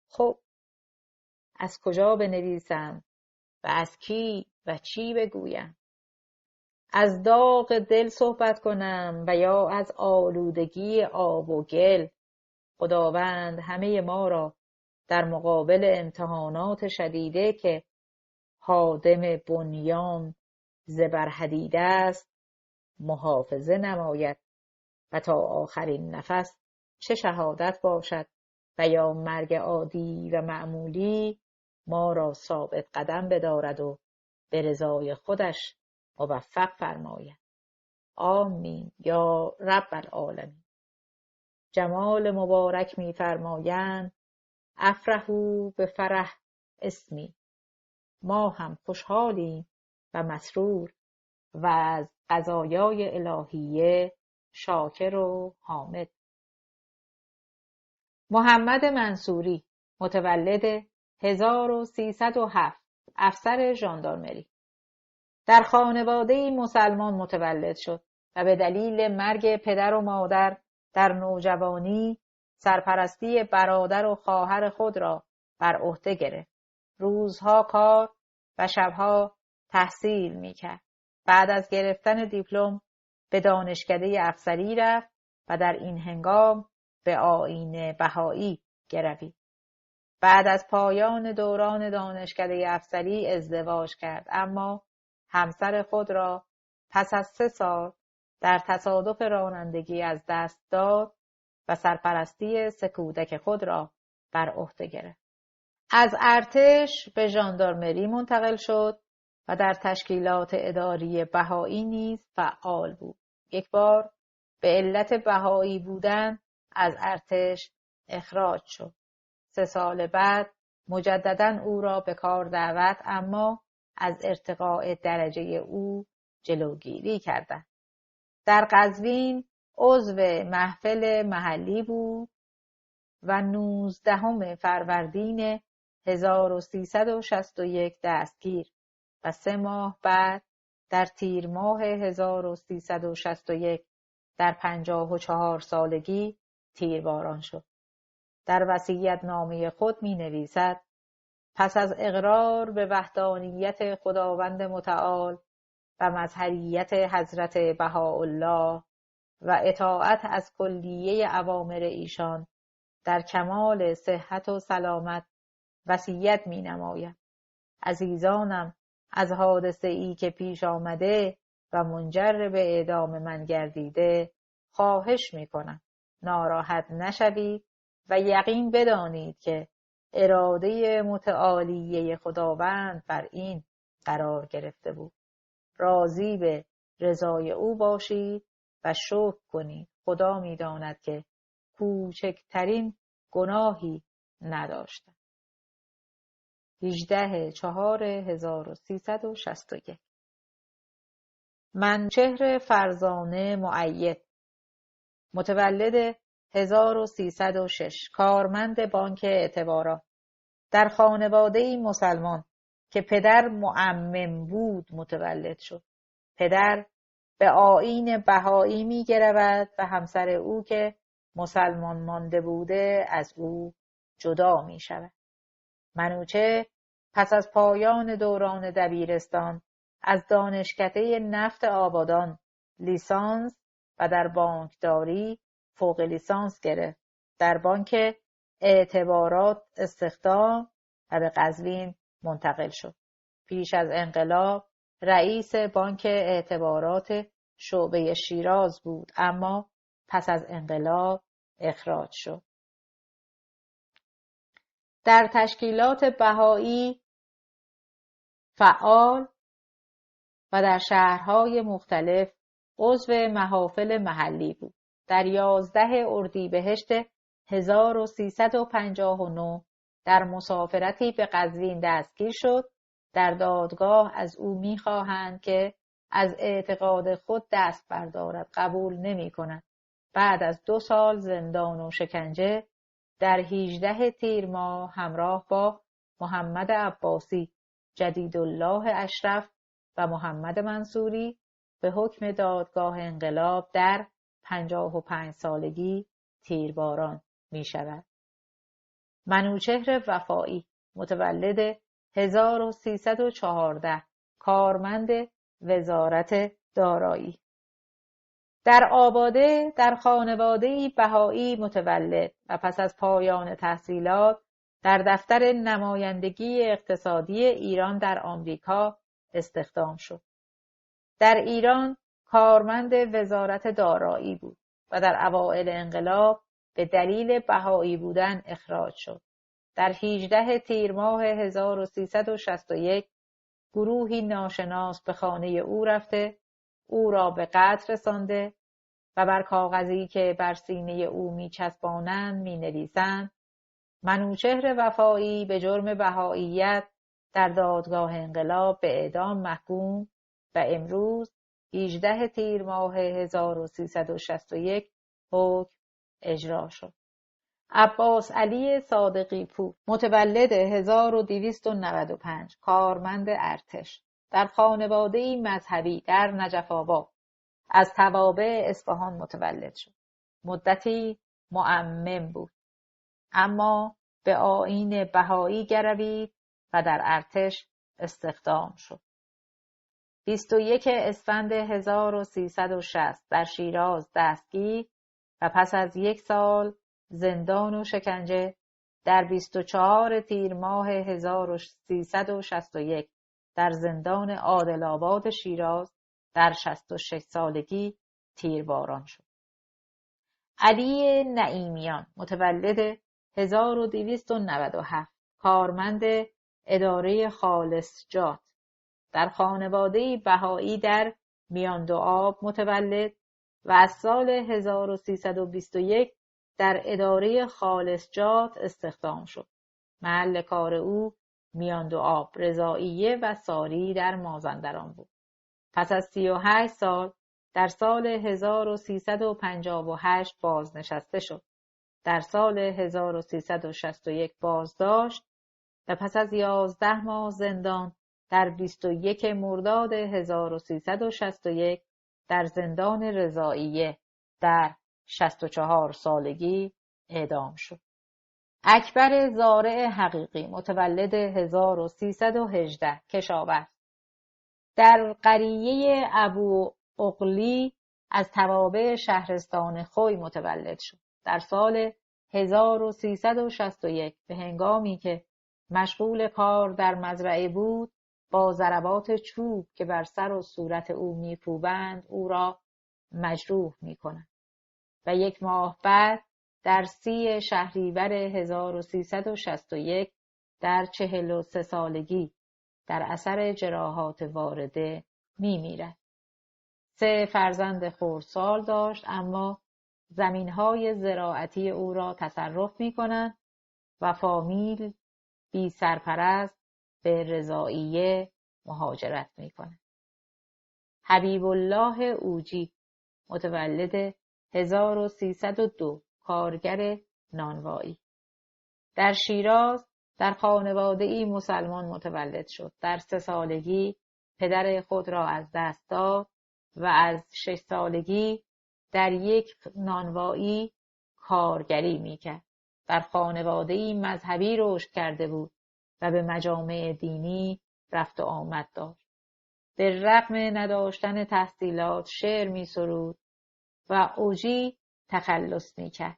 خب از کجا بنویسم و از کی و چی بگویم؟ از داغ دل صحبت کنم و یا از آلودگی آب و گل؟ خداوند همه ما را در مقابل امتحانات شدیده که هادم بنیان زبر حدید است محافظه نماید و تا آخرین نفس چه شهادت باشد و یا مرگ عادی و معمولی ما را ثابت قدم بدارد و به رضای خودش موفق فرماید. آمین یا رب العالمین. جمال مبارک می فرمایند افرحوا به فرح اسمی. ما هم خوشحالیم و مسرور و از قضایای الهیه شاکر و حامد. محمد منصوری متولد 1307 افسر ژاندارمری در خانواده‌ای مسلمان متولد شد و به دلیل مرگ پدر و مادر در نوجوانی سرپرستی برادر و خواهر خود را بر عهده گرفت. روزها کار و شبها تحصیل می‌کرد. بعد از گرفتن دیپلم به دانشکده افسری رفت و در این هنگام به آیین بهایی گروید. بعد از پایان دوران دانشکده افسری ازدواج کرد، اما همسر خود را پس از 3 سال در تصادف رانندگی از دست داد و سرپرستی 3 کودک خود را بر عهده گرفت. از ارتش به ژاندارمری منتقل شد و در تشکیلات اداری بهایی نیز فعال بود. یک بار به علت بهایی بودن از ارتش اخراج شد. 3 سال بعد مجدداً او را به کار دعوت، اما از ارتقاء درجه او جلوگیری کردند. در قزوین عضو محفل محلی بود و 19 فروردین 1361 دستگیر و 3 ماه بعد در تیر ماه 1361 در 54 سالگی تیرباران شد. در وصیت‌نامه خود می نویسد پس از اقرار به وحدانیت خداوند متعال و مظهریت حضرت بهاءالله و اطاعت از کلیه اوامر ایشان در کمال صحت و سلامت وصیت می نمایم. عزیزانم، از حادثه ای که پیش آمده و منجر به اعدام من گردیده خواهش می کنم ناراحت نشوید و یقین بدانید که اراده متعالیه خداوند بر این قرار گرفته بود. راضی به رضای او باشید و شکر کنید. خدا می داند که کوچکترین گناهی نداشتم. 18/4/1361 منوچهر فرزانه مؤید، متولد 1306، کارمند بانک اعتبارات، در خانواده‌ای مسلمان که پدر معمم بود متولد شد. پدر به آیین بهایی می‌گرود و همسر او که مسلمان مانده بوده از او جدا می‌شود. منوچهر پس از پایان دوران دبیرستان از دانشکده نفت آبادان لیسانس و در بانکداری فوق لیسانس گرفت. در بانک اعتبارات استخدام و به قزوین منتقل شد. پیش از انقلاب رئیس بانک اعتبارات شعبه شیراز بود، اما پس از انقلاب اخراج شد. در تشکیلات بهایی فعال و در شهرهای مختلف عضو محافل محلی بود. در 11 اردیبهشت 1359 در مسافرتی به قزوین دستگیر شد. در دادگاه از او می‌خواهند که از اعتقاد خود دست بردارد. قبول نمی‌کند. بعد از 2 سال زندان و شکنجه در 18 تیر ماه همراه با محمد عباسی، جدیدالله اشرف و محمد منصوری به حکم دادگاه انقلاب در 55 سالگی تیرباران می شود. منوچهر وفایی، متولد 1314، کارمند وزارت دارایی، در آباده در خانواده‌ای بهایی متولد و پس از پایان تحصیلات در دفتر نمایندگی اقتصادی ایران در آمریکا استخدام شد. در ایران کارمند وزارت دارایی بود و در اوایل انقلاب به دلیل بهایی بودن اخراج شد. در 18 تیر ماه 1361 گروهی ناشناس به خانه او رفته، او را به قتل رسانده و بر کاغذی که بر سینه او می‌چسبانند می‌نویسند منوچهر وفایی به جرم بهائیت در دادگاه انقلاب به اعدام محکوم و امروز 18 تیر ماه 1361 حکم اجرا شد. عباس علی صادقی پور، متولد 1295، کارمند ارتش، در خانواده‌ای مذهبی در نجف آباد از توابع اصفهان متولد شد. مدتی معمم بود، اما به آیین بهایی گروید و در ارتش استخدام شد. 21 اسفند 1360 در شیراز دستگیر و پس از 1 سال زندان و شکنجه در 24 تیر ماه 1361 در زندان عادل‌آباد شیراز در 66 سالگی تیرباران شد. علی نعیمیان، متولد 1297، کارمند اداره خالصجات، در خانواده‌ای بهایی در میاندوآب متولد و از سال 1321 در اداره خالصجات استخدام شد. محل کار او میاندوآب، رضائیه و ساری در مازندران بود. پس از 38 سال در سال 1358 بازنشسته شد. در سال 1361 بازداشت و پس از 11 ماه زندان در 21 مرداد 1361 در زندان رضائیه در 64 سالگی اعدام شد. اکبر زارع حقیقی متولد 1318 کشاورز در قریه ابو اغلی از توابع شهرستان خوی متولد شد. در سال 1361 به هنگامی که مشغول کار در مزرعه بود، با ضربات چوب که بر سر و صورت او می‌کوبند او را مجروح می‌کنند و 1 ماه بعد در 30 شهریور 1361 در 43 سالگی در اثر جراحات وارده می‌میرد. 3 فرزند خردسال داشت، اما زمین‌های زراعتی او را تصرف می‌کنند و فامیل بی سرپرست به رضائیه مهاجرت می‌کند. حبیب الله اوجی متولد 1302 کارگر نانوایی در شیراز در خانواده‌ای مسلمان متولد شد. در 3 سالگی پدر خود را از دست داد و از 6 سالگی در یک نانوایی کارگری میکرد. در خانواده‌ای مذهبی رشد کرده بود و به مجامع دینی رفت و آمد داشت. به رغم نداشتن تحصیلات شعر می‌سرود و اوجی تخلص میکرد.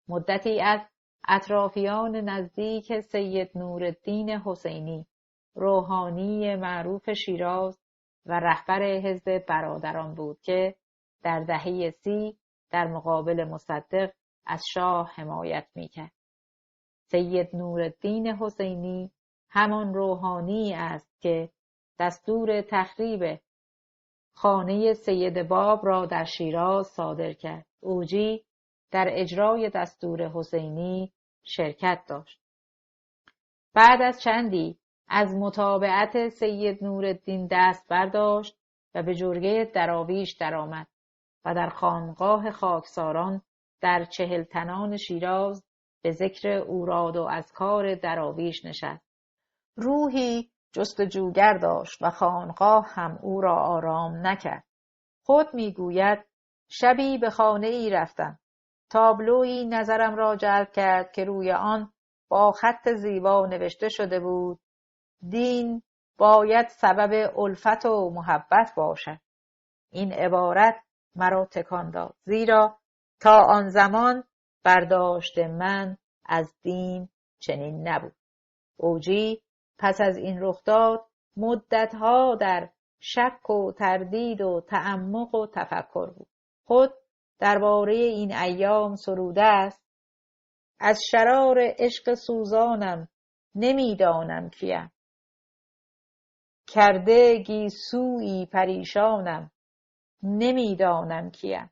مدتی از اطرافیان نزدیک سید نورالدین حسینی، روحانی معروف شیراز و رهبر حزب برادران بود که در دهه 30 در مقابل مصدق از شاه حمایت میکرد. سید نورالدین حسینی همان روحانی است که دستور تخریب خانه سید باب را در شیراز صادر کرد. اوجی در اجرای دستور حسینی شرکت داشت. بعد از چندی از متابعت سید نورالدین دست برداشت و به جرگه دراویش درآمد و در خانقاه خاکساران در 40 تنان شیراز به ذکر اوراد و اذکار دراویش نشست. روحی جستجوگر داشت و خانقاه هم او را آرام نکرد. خود میگوید شبی به خانه ای رفتم. تابلویی نظرم را جلب کرد که روی آن با خط زیبا نوشته شده بود: دین باید سبب الفت و محبت باشد. این عبارت مرا تکان داد، زیرا تا آن زمان برداشت من از دین چنین نبود. اوجی پس از این رخداد مدتها در شک و تردید و تعمق و تفکر بود. خود درباره این ایام سروده است: از شرار عشق سوزانم نمیدانم کیم، کرده گیسویی پریشانم نمیدانم کیم.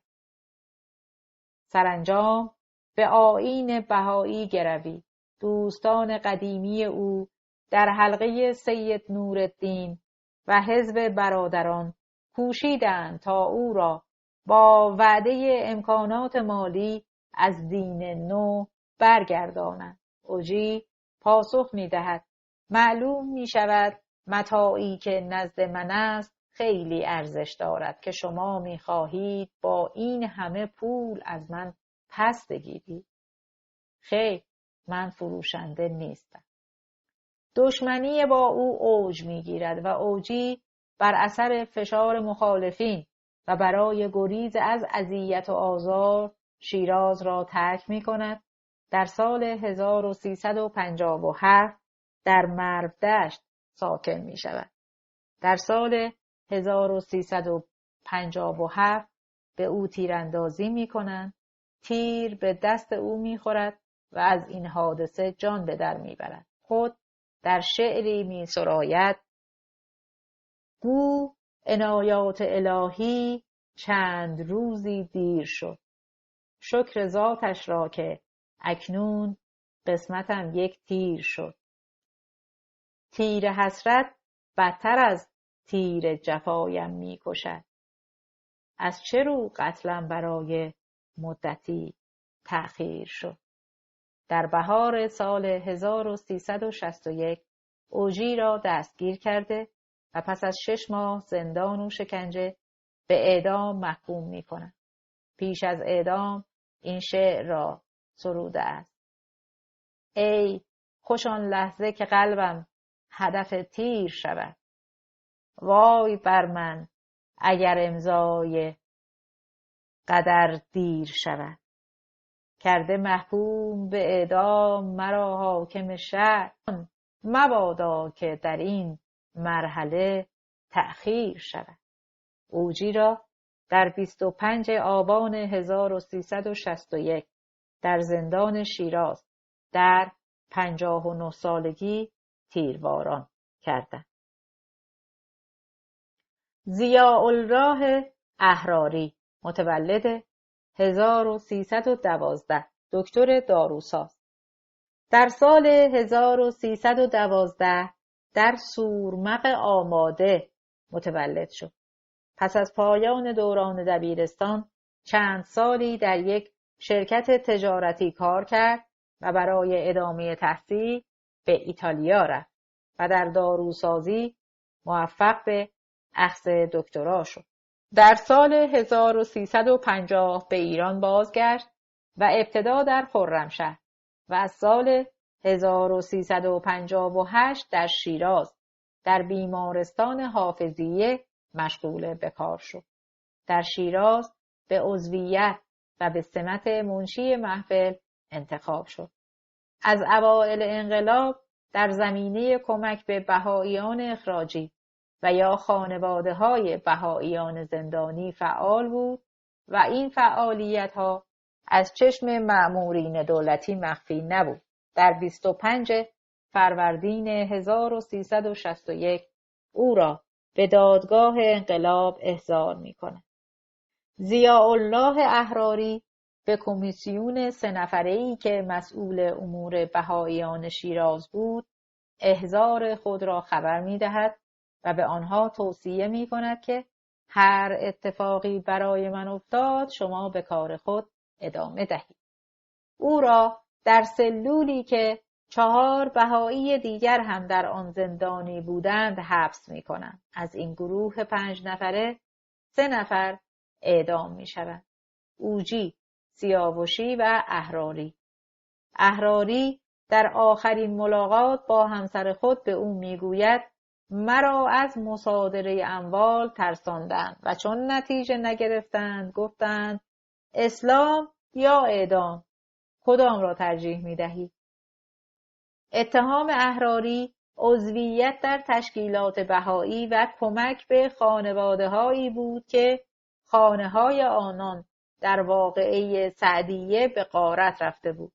سرانجام به آیین بهایی گروی دوستان قدیمی او در حلقه سید نورالدین و حزب برادران کوشیدند تا او را با وعده امکانات مالی از دین نو برگردانند. اوجی پاسخ می‌دهد: معلوم می‌شود متاعی که نزد من است خیلی ارزش دارد که شما می‌خواهید با این همه پول از من پس بگیرید. خیر، من فروشنده نیستم. دشمنی با او اوج می‌گیرد و اوجی بر اثر فشار مخالفین و برای گریز از اذیت و آزار شیراز را ترک می‌کند. در سال 1357 در مرودشت ساکن می‌شود. در سال 1357 به او تیراندازی می‌کنند. تیر به دست او می‌خورد و از این حادثه جان به در می‌برد. خود در شعری می‌سراید: گو عنایات الهی چند روزی دیر شد، شکر ذاتش را که اکنون قسمتم یک تیر شد. تیر حسرت بدتر از تیر جفایم می‌کشد، از چه رو قتلم برای مدتی تأخیر شد. در بهار سال 1361 اوجی را دستگیر کرده و پس از 6 ماه زندان و شکنجه به اعدام محکوم می‌کند. پیش از اعدام این شعر را سروده است: ای خوش آن لحظه که قلبم هدف تیر شود. وای بر من اگر امضای قدر دیر شود. کرده محکوم به اعدام مرا حاکم شهر، مبادا که در این مرحله تأخیر شود. اوجی را در 25 آبان 1361 در زندان شیراز در 59 سالگی تیرباران کردند. ضیاءالله احراری متولد 1312 دکتر داروساز. در سال 1312 در سورمق آماده متولد شد. پس از پایان دوران دبیرستان چند سالی در یک شرکت تجارتی کار کرد و برای ادامه تحصیل به ایتالیا رفت و در داروسازی موفق به اخذ دکترا شد. در سال 1350 به ایران بازگشت و ابتدا در خرمشهر و از سال 1358 در شیراز در بیمارستان حافظیه مشغول به کار شد. در شیراز به عضویت و به سمت منشی محفل انتخاب شد. از اوایل انقلاب در زمینه کمک به بهائیان اخراجی و یا خانواده‌های بهائیان زندانی فعال بود و این فعالیت‌ها از چشم مأمورین دولتی مخفی نبود. در 25 فروردین 1361 او را به دادگاه انقلاب احضار می‌کند. ضیاءالله احراری به کمیسیون 3 نفره‌ای که مسئول امور بهائیان شیراز بود احضار خود را خبر می‌دهد و به آنها توصیه می‌کند که هر اتفاقی برای من افتاد شما به کار خود ادامه دهید. او را در سلولی که 4 بهایی دیگر هم در آن زندانی بودند حبس می‌کنند. از این گروه 5 نفره 3 نفر اعدام می‌شوند: اوجی، سیاوشی و احراری. احراری در آخرین ملاقات با همسر خود به او می‌گوید مرا از مصادره اموال ترساندند و چون نتیجه نگرفتند گفتند اسلام یا اعدام، کدام را ترجیح می‌دهی؟ اتهام احراری عضویت در تشکیلات بهایی و کمک به خانواده‌هایی بود که خانه‌های آنان در واقعه سعدیه به غارت رفته بود.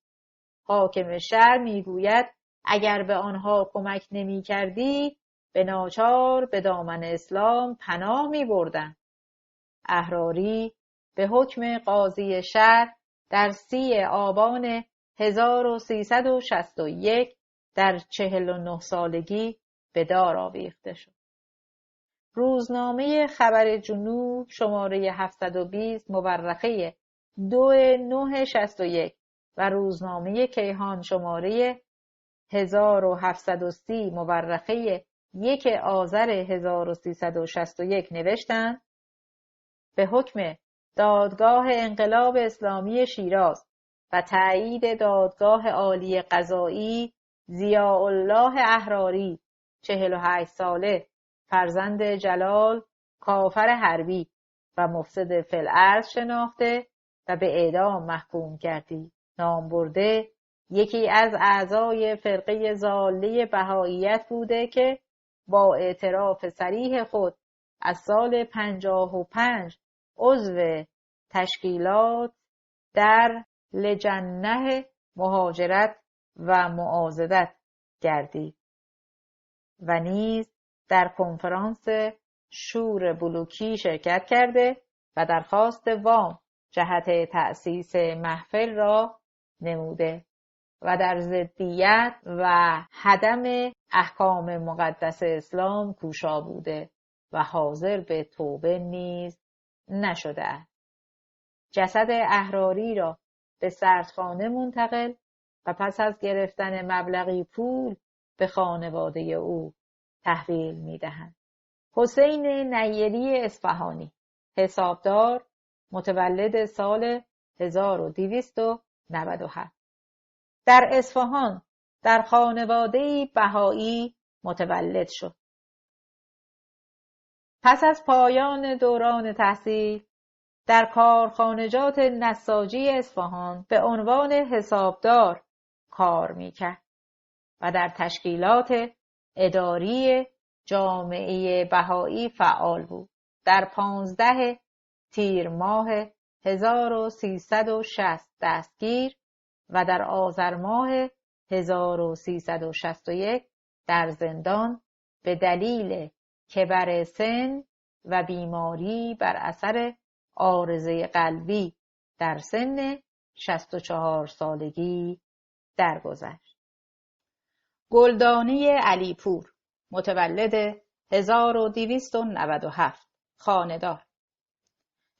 حاکم شهر میگوید اگر به آنها کمک نمی‌کردی به ناچار به دامن اسلام پناه می‌بردند. احراری به حکم قاضی شهر در 30 آبان 1361 در 49 سالگی به دار آویخته شد. روزنامه خبر جنوب شماره 720 مورخه 2961 و روزنامه کیهان شماره 1730 مورخه 1 آذر 1361 نوشتند به حکم دادگاه انقلاب اسلامی شیراز و تأیید دادگاه عالی قضایی ضیاءالله احراری 48 ساله فرزند جلال کافر حربی و مفسد فی الارض شناخته و به اعدام محکوم کردی. نام برده یکی از اعضای فرقه ضاله بهائیت بوده که با اعتراف صریح خود از سال 55 عضو تشکیلات در لجنه مهاجرت و معاضدت گردید و نیز در کنفرانس شور بلوکی شرکت کرده و درخواست وام جهت تأسیس محفل را نموده و در ضدیت و هدم احکام مقدس اسلام کوشا بوده و حاضر به توبه نیز نشده است. جسد احراری را به سردخانه منتقل و پس از گرفتن مبلغی پول به خانواده او تحویل می‌دهند. حسین نیری اصفهانی حسابدار متولد سال 1297 در اصفهان در خانواده‌ای بهایی متولد شد. پس از پایان دوران تحصیل در کارخانجات نساجی اصفهان به عنوان حسابدار کار می‌کرد و در تشکیلات اداری جامعه بهایی فعال بود. در 15 تیر ماه 1360 دستگیر و در آذر ماه 1361 در زندان به دلیل کبر سن و بیماری بر اثر عارضه قلبی در سن 64 سالگی درگذشت. گلدانی علیپور، متولد 1297، خانه‌دار.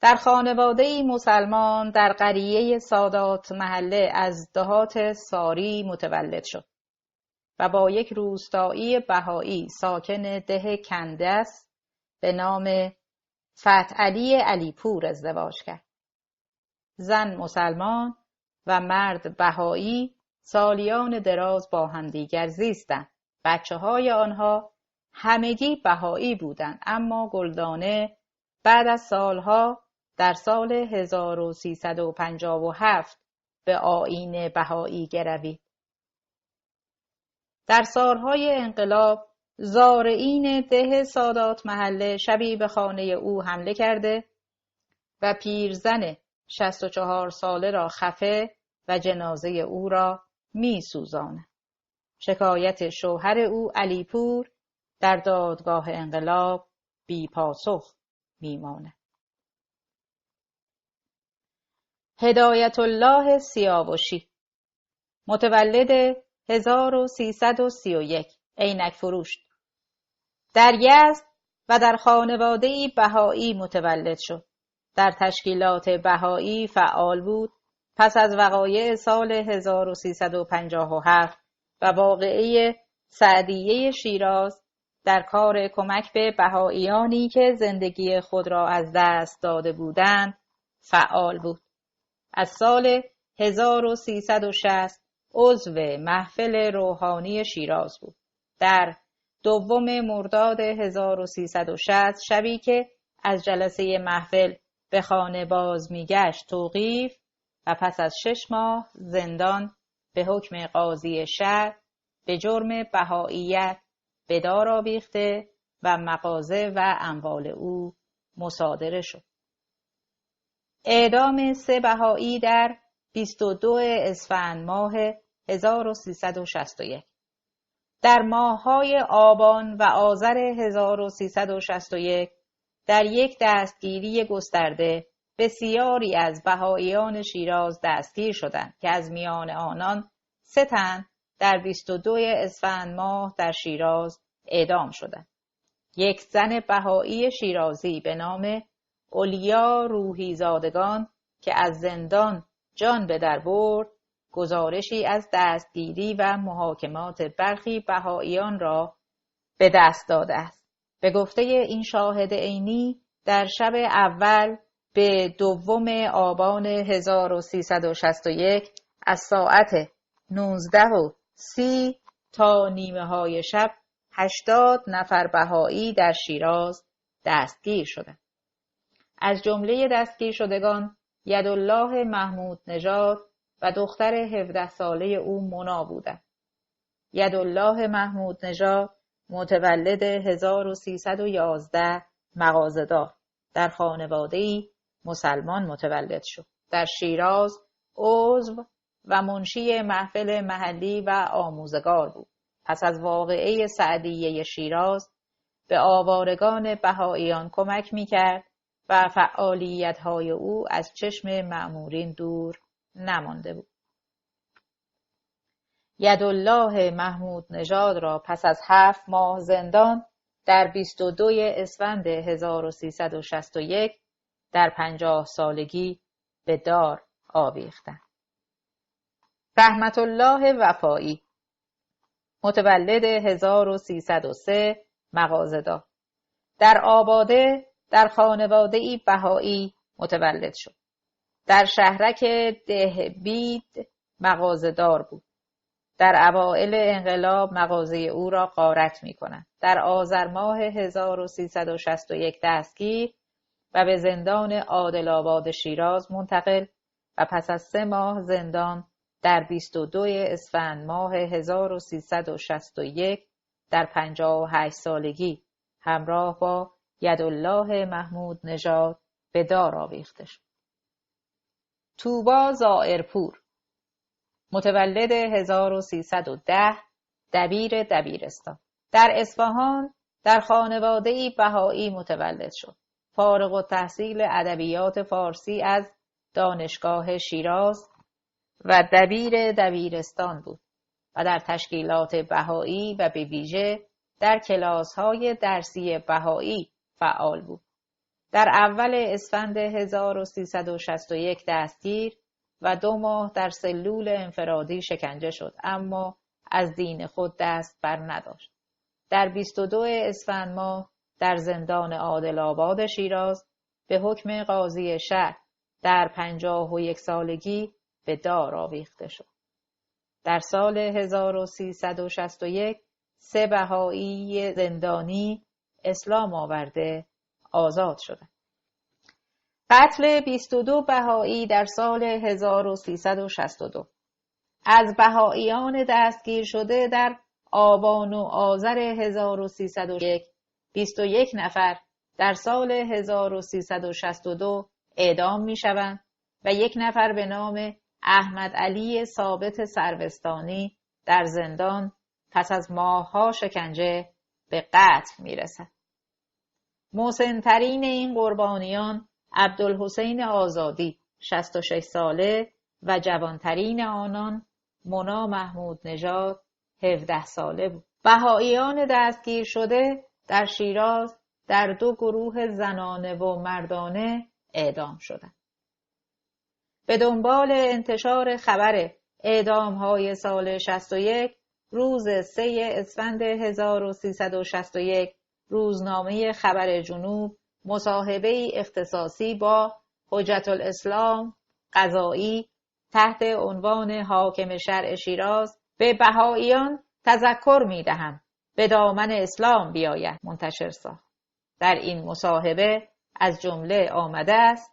در خانواده‌ای مسلمان در قریه سادات محله از دهات ساری متولد شد و با یک روستایی بهایی ساکن ده کندس به نام فتحعلی علیپور ازدواج کرد. زن مسلمان و مرد بهایی سالیان دراز با همدیگر زیستند. بچه‌های آنها همگی بهایی بودند، اما گلدانه بعد از سالها در سال 1357 به آیین بهایی گروید. در سالهای انقلاب زارعین ده سادات محله شبی به خانه او حمله کرده و پیرزن 64 ساله را خفه و جنازه او را می سوزاند. شکایت شوهر او علیپور در دادگاه انقلاب بی پاسخ می ماند. هدایت الله سیاوشی، متولد 1331، عینک فروش. در یزد و در خانواده‌ای بهایی متولد شد. در تشکیلات بهایی فعال بود. پس از وقایع سال 1357 و واقعه سعدیه شیراز در کار کمک به بهاییانی که زندگی خود را از دست داده بودند فعال بود. از سال 1360 عضو محفل روحانی شیراز بود. در 2 مرداد 1360 شبی که از جلسه محفل به خانه باز میگشت توقیف و پس از 6 ماه زندان به حکم قاضی شهر به جرم بهاییت به دار آویخته و مغازه و اموال او مصادره شد. اعدام 3 بهایی در 22 اسفند ماه 1361. در ماه‌های آبان و آذر 1361 در یک دستگیری گسترده بسیاری از بهاییان شیراز دستگیر شدند که از میان آنان 3 تن در 22 اسفند ماه در شیراز اعدام شدند. یک زن بهایی شیرازی به نام اولیا روحی زادگان که از زندان جان به در برد، گزارشی از دستگیری و محاکمات برخی بهاییان را به دست داده است. به گفته این شاهد عینی در شب اول به 2 آبان 1361 از ساعت 19:30 تا نیمه‌های شب 80 نفر بهایی در شیراز دستگیر شدند. از جمله دستگیر شدگان یدالله محمود نژاد و دختر 17 ساله او مونا بودند. یدالله محمود نژاد متولد 1311، مغازه‌دار، در خانواده‌ای مسلمان متولد شد. در شیراز عضو و منشی محفل محلی و آموزگار بود. پس از واقعه سعدیه شیراز به آوارگان بهاییان کمک می‌کرد و فعالیت‌های او از چشم مأمورین دور نمانده بود. یدالله محمود نژاد را پس از 7 ماه زندان در 22 اسفند 1361 در 50 سالگی به دار آویختند. رحمت الله وفایی، متولد 1303، مغازه‌دار، در آباده در خانواده‌ای بهایی متولد شد. در شهرک دهبید مغازه‌دار بود. در اوائل انقلاب مغازه او را غارت می‌کنند. در آذر ماه 1361 دستگیر و به زندان عادل‌آباد شیراز منتقل و پس از 3 ماه زندان در 22 اسفند ماه 1361 در 58 سالگی همراه با یدالله محمود نژاد به دار آویخته شد. طوبی زائرپور، متولد 1310، دبیر دبیرستان. در اصفهان در خانواده‌ای بهایی متولد شد. فارغ التحصیل ادبیات فارسی از دانشگاه شیراز و دبیر دبیرستان بود و در تشکیلات بهایی و به ویژه در کلاس‌های درسی بهایی فعال بود. در اول اسفند 1361 دستگیر و 2 ماه در سلول انفرادی شکنجه شد، اما از دین خود دست بر نداشت. در 22 اسفند ماه در زندان عادل‌آباد شیراز به حکم قاضی شهر در 51 سالگی به دار آویخته شد. در سال 1361 3 بهایی زندانی اسلام آورده آزاد شدند. قتل 22 بهایی در سال 1362. از بهاییان دستگیر شده در آبان و آذر 1301 21 نفر در سال 1362 اعدام می شوند و 1 نفر به نام احمد علی ثابت سروستانی در زندان پس از ماه‌ها شکنجه به قتل می رسد. محسن‌ترین این قربانیان عبدالحسین آزادی 66 ساله و جوانترین آنان مونا محمود نژاد 17 ساله بود. بهائیان دستگیر شده در شیراز در 2 گروه زنانه و مردانه اعدام شدند. به دنبال انتشار خبر اعدام‌های سال 61 روز 3 اسفند 1361 روزنامه خبر جنوب مصاحبه‌ای اختصاصی با حجت الاسلام قضایی تحت عنوان حاکم شرع شیراز به بهائیان تذکر می‌دهم به دامن اسلام بیاید منتشر ساخت. در این مصاحبه از جمله آمده است: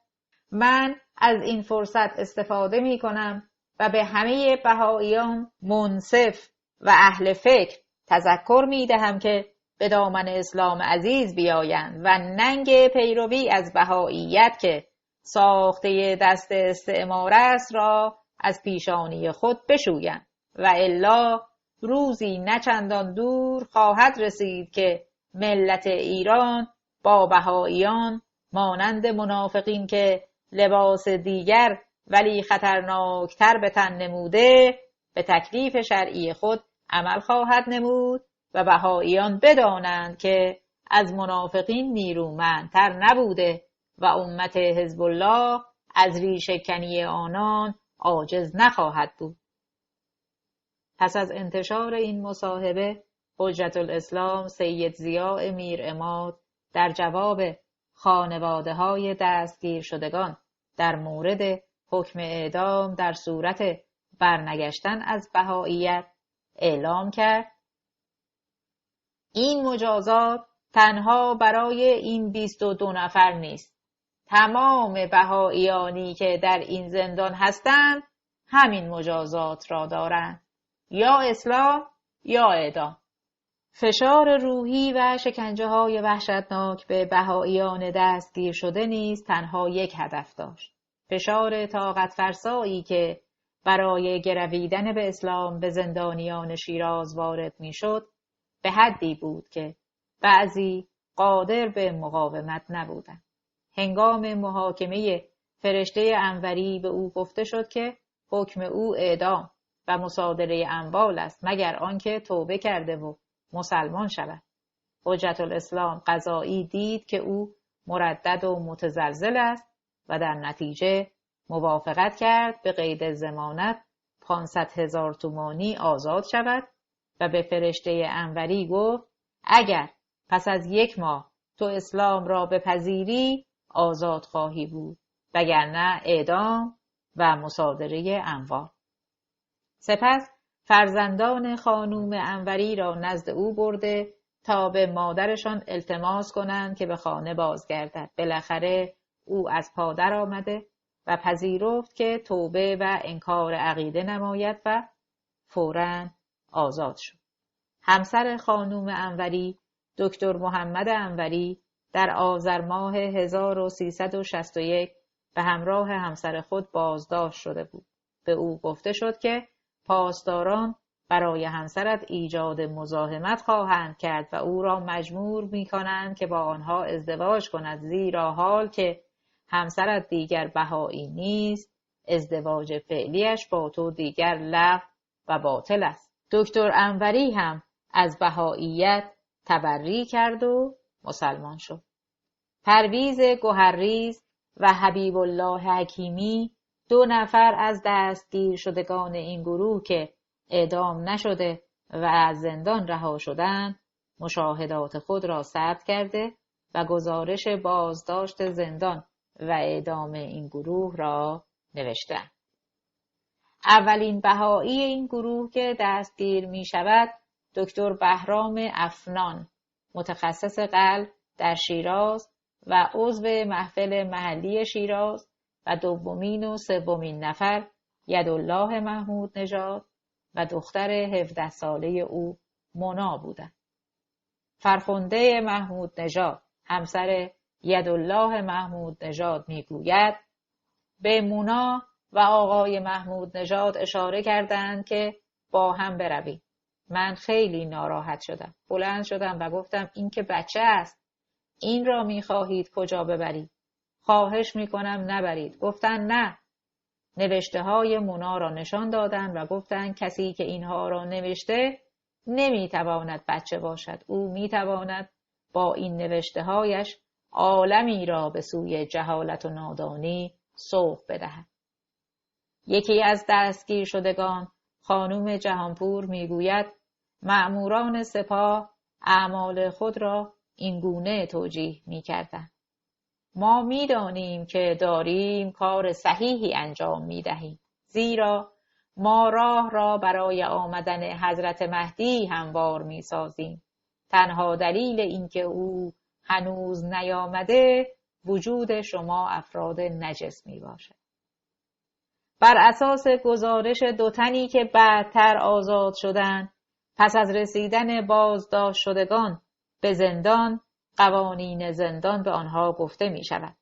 من از این فرصت استفاده می‌کنم و به همه بهائیان منصف و اهل فکر تذکر می‌دهم که به دامن اسلام عزیز بیایند و ننگ پیروی از بهائیت که ساخته دست استعمار است را از پیشانی خود بشویند و الا روزی نه چندان دور خواهد رسید که ملت ایران با بهائیان مانند منافقین که لباس دیگر ولی خطرناکتر به تن نموده به تکلیف شرعی خود عمل خواهد نمود و بهائیان بدانند که از منافقین نیرومندتر نبوده و امت حزب الله از ریشه‌کنی آنان عاجز نخواهد بود. پس از انتشار این مصاحبه حجت الاسلام سید ضیاء میرعماد در جواب خانواده‌های دستگیر شدگان در مورد حکم اعدام در صورت برنگشتن از بهائیت اعلام کرد: این مجازات تنها برای این 22 نفر نیست. تمام بهائیانی که در این زندان هستند همین مجازات را دارند، یا اسلام یا اعدام. فشار روحی و شکنجه‌های وحشتناک به بهائیان دستگیر شده نیز تنها یک هدف داشت: فشار طاقت فرسایی که برای گرویدن به اسلام به زندانیان شیراز وارد می‌شد به حدی بود که بعضی قادر به مقاومت نبودند. هنگام محاکمه فرشته انوری به او گفته شد که حکم او اعدام و مصادره اموال است مگر آنکه توبه کرده و مسلمان شود. حجت الاسلام قضایی دید که او مردد و متزلزل است و در نتیجه موافقت کرد به قید ضمانت 500,000 تومانی آزاد شود و به فرشته انوری گفت اگر پس از 1 ماه تو اسلام را بپذیری آزاد خواهی بود، وگرنه اعدام و مصادره اموال. سپس فرزندان خانوم انوری را نزد او برده تا به مادرشان التماس کنند که به خانه بازگردد. بالاخره او از پا در آمده و پذیرفت که توبه و انکار عقیده نماید و فوراً آزاد شد. همسر خانوم انوری، دکتر محمد انوری، در آذر ماه 1361 به همراه همسر خود بازداشت شده بود. به او گفته شد که پاسداران برای همسرت ایجاد مزاحمت خواهند کرد و او را مجبور می‌کنند که با آنها ازدواج کند، زیرا حال که همسرت دیگر بهایی نیست، ازدواج فعلیش با تو دیگر لغو و باطل است. دکتر انوری هم از بهاییت تبری کرد و مسلمان شد. پرویز گوهرریز و حبیب الله حکیمی، 2 نفر از دستگیر شدگان این گروه که اعدام نشده و از زندان رها شدند، مشاهدات خود را ثبت کرده و گزارش بازداشت زندان و اعدام این گروه را نوشتند. اولین بهایی این گروه که دستگیر می شود دکتر بهرام افنان، متخصص قلب در شیراز و عضو محفل محلی شیراز، و دومین و سومین نفر یدالله محمود نژاد و دختر 17 ساله او مونا بودند. فرخنده محمود نژاد، همسر یدالله محمود نژاد، میگوید به مونا و آقای محمود نژاد اشاره کردند که با هم برویم. من خیلی ناراحت شدم. بلند شدم و گفتم این که بچه است. این را میخواهید کجا ببرید؟ خواهش میکنم نبرید. گفتن نه. نوشته های مونا را نشان دادند و گفتند کسی که اینها را نوشته نمیتواند بچه باشد. او میتواند با این نوشته هایش عالمی را به سوی جهالت و نادانی سوق بدهد. یکی از دستگیر شدگان، خانم جهانپور، میگوید مأموران سپاه اعمال خود را این گونه توجیه میکردند: ما میدانیم که داریم کار صحیحی انجام میدهیم، زیرا ما راه را برای آمدن حضرت مهدی هموار میسازیم. تنها دلیل اینکه او هنوز نیامده وجود شما افراد نجس میباشد. بر اساس گزارش 2 تنی که بعدتر آزاد شدند، پس از رسیدن بازداشت شدگان به زندان، قوانین زندان به آنها گفته می شود.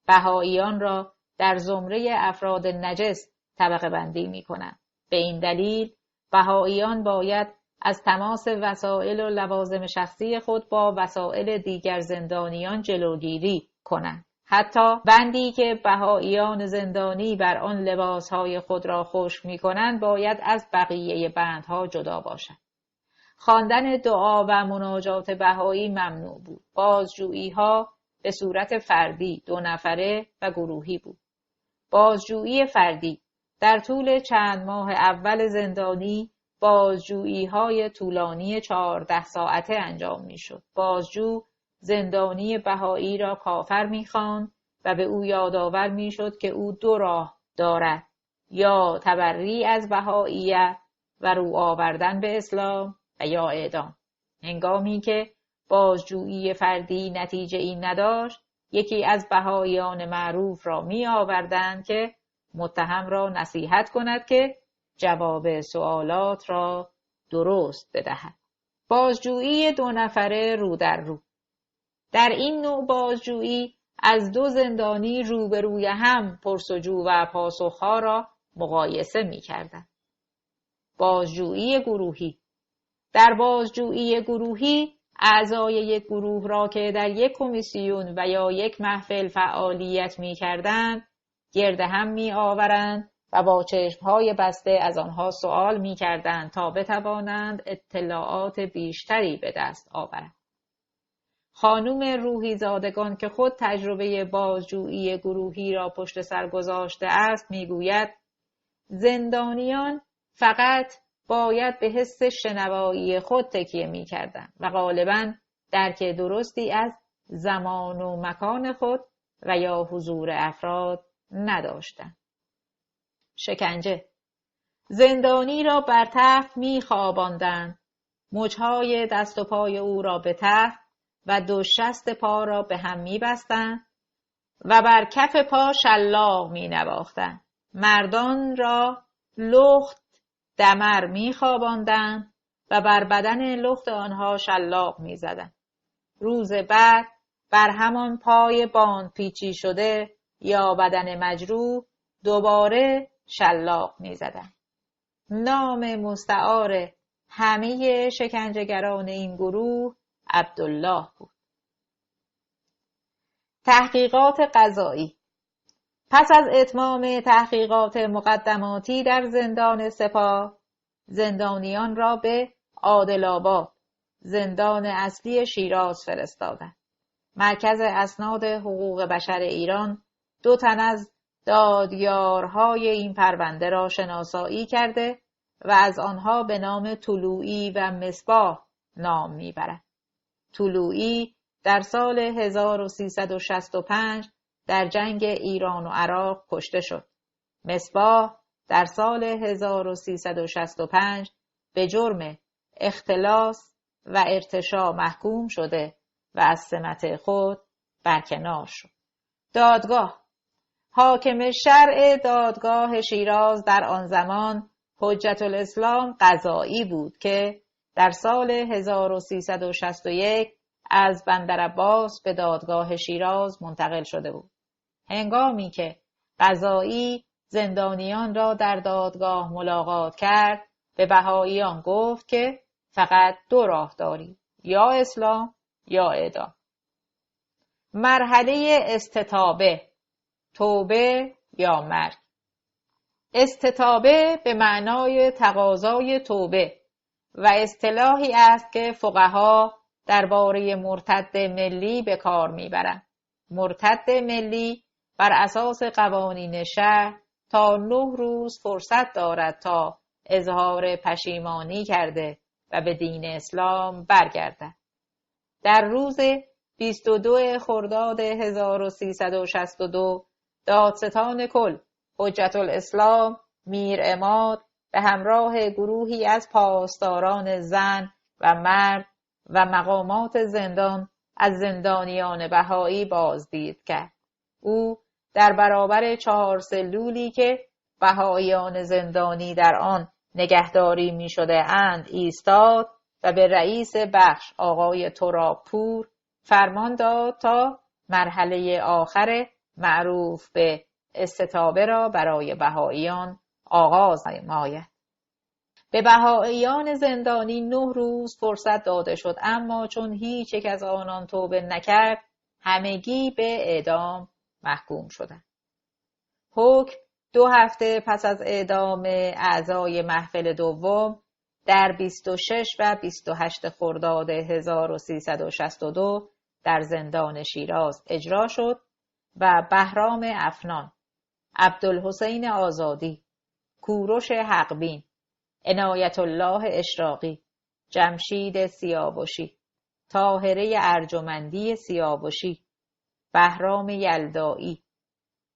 بهائیان را در زمره افراد نجس طبقه بندی می کنند. به این دلیل بهائیان باید از تماس وسایل و لوازم شخصی خود با وسایل دیگر زندانیان جلوگیری کنند. حتی بندی که بهائیان زندانی بر آن لباسهای خود را خشک می کنند باید از بقیه بندها جدا باشد. خواندن دعا و مناجات بهایی ممنوع بود. بازجویی ها به صورت فردی، 2 نفره و گروهی بود. بازجویی فردی در طول چند ماه اول زندانی بازجویی های طولانی 14 ساعته انجام می شد. بازجو زندانی بهایی را کافر می خواند و به او یادآور می شد که او 2 راه دارد: یا تبری از بهاییت و رو آوردن به اسلام و یا اعدام. هنگامی که بازجویی فردی نتیجه این نداشت، یکی از بهائیان معروف را می آوردند که متهم را نصیحت کند که جواب سوالات را درست بدهد. بازجویی 2 نفره رو در رو. در این نوع بازجویی از 2 زندانی روبروی هم پرسجو و پاسخها را مقایسه می کردند. بازجویی گروهی. در بازجویی گروهی اعضای یک گروه را که در یک کمیسیون و یا یک محفل فعالیت می کردند گرد هم می آورند و با چشمهای بسته از آنها سوال می کردند تا بتوانند اطلاعات بیشتری به دست آورند. خانم روحی زادگان که خود تجربه بازجویی گروهی را پشت سر گذاشته است میگوید زندانیان فقط باید به حس شنوایی خود تکیه می‌کردند و غالباً درک درستی از زمان و مکان خود و یا حضور افراد نداشتند. شکنجه. زندانی را بر تخت می‌خواباندند، مچهای دست و پای او را به تخت و دو شست پا را به هم می‌بستند و بر کف پا شلاق می‌نواختند. مردان را لخت دمر می‌خواباندند و بر بدن لخت آنها شلاق می‌زدند. روز بعد بر همان پای باندپیچی شده یا بدن مجروح دوباره شلاق می‌زدند. نام مستعار همه شکنجهگران این گروه عبدالله بود. تحقیقات قضایی. پس از اتمام تحقیقات مقدماتی در زندان سپاه، زندانیان را به عادل‌آباد، زندان اصلی شیراز فرستادند. مرکز اسناد حقوق بشر ایران 2 تن از دادیارهای این پرونده را شناسایی کرده و از آنها به نام طلویی و مصباح نام میبرد. طلویی در سال 1365 در جنگ ایران و عراق کشته شد. مصباح در سال 1365 به جرم اختلاس و ارتشاء محکوم شده و از سمت خود برکنار شد. دادگاه. حاکم شرع دادگاه شیراز در آن زمان حجت الاسلام قضایی بود که در سال 1361 از بندرعباس به دادگاه شیراز منتقل شده بود. هنگامی که قضایی زندانیان را در دادگاه ملاقات کرد، به بهائیان گفت که فقط 2 راه داری، یا اسلام یا اعدام. مرحله استتابه، توبه یا مرگ. استتابه به معنای تقاضای توبه و اصطلاحی است که فقها درباره مرتد ملی به کار میبرند. مرتد ملی بر اساس قوانین شهر تا 9 روز فرصت دارد تا اظهار پشیمانی کرده و به دین اسلام برگردد. در روز 22 خرداد 1362 دادستان کل حجت الاسلام میر عماد به همراه گروهی از پاسداران زن و مرد و مقامات زندان از زندانیان بهایی بازدید کرد. او در برابر 4 سلولی که بهاییان زندانی در آن نگهداری می شده اند ایستاد و به رئیس بخش آقای ترابپور فرمان داد تا مرحله آخر معروف به استتابه را برای بهاییان آغاز نماید. به بهاییان زندانی 9 روز فرصت داده شد، اما چون هیچ یک از آنان توبه نکرد همگی به اعدام محکوم شدند. حکم 2 هفته پس از اعدام اعضای محفل دوم در 26 و 28 خرداد 1362 در زندان شیراز اجرا شد و بهرام افنان، عبدالحسین آزادی، کوروش حقبین، عنایت الله اشراقی، جمشید سیاوشی، طاهره ارجمندی سیاوشی، بهرام یلدایی،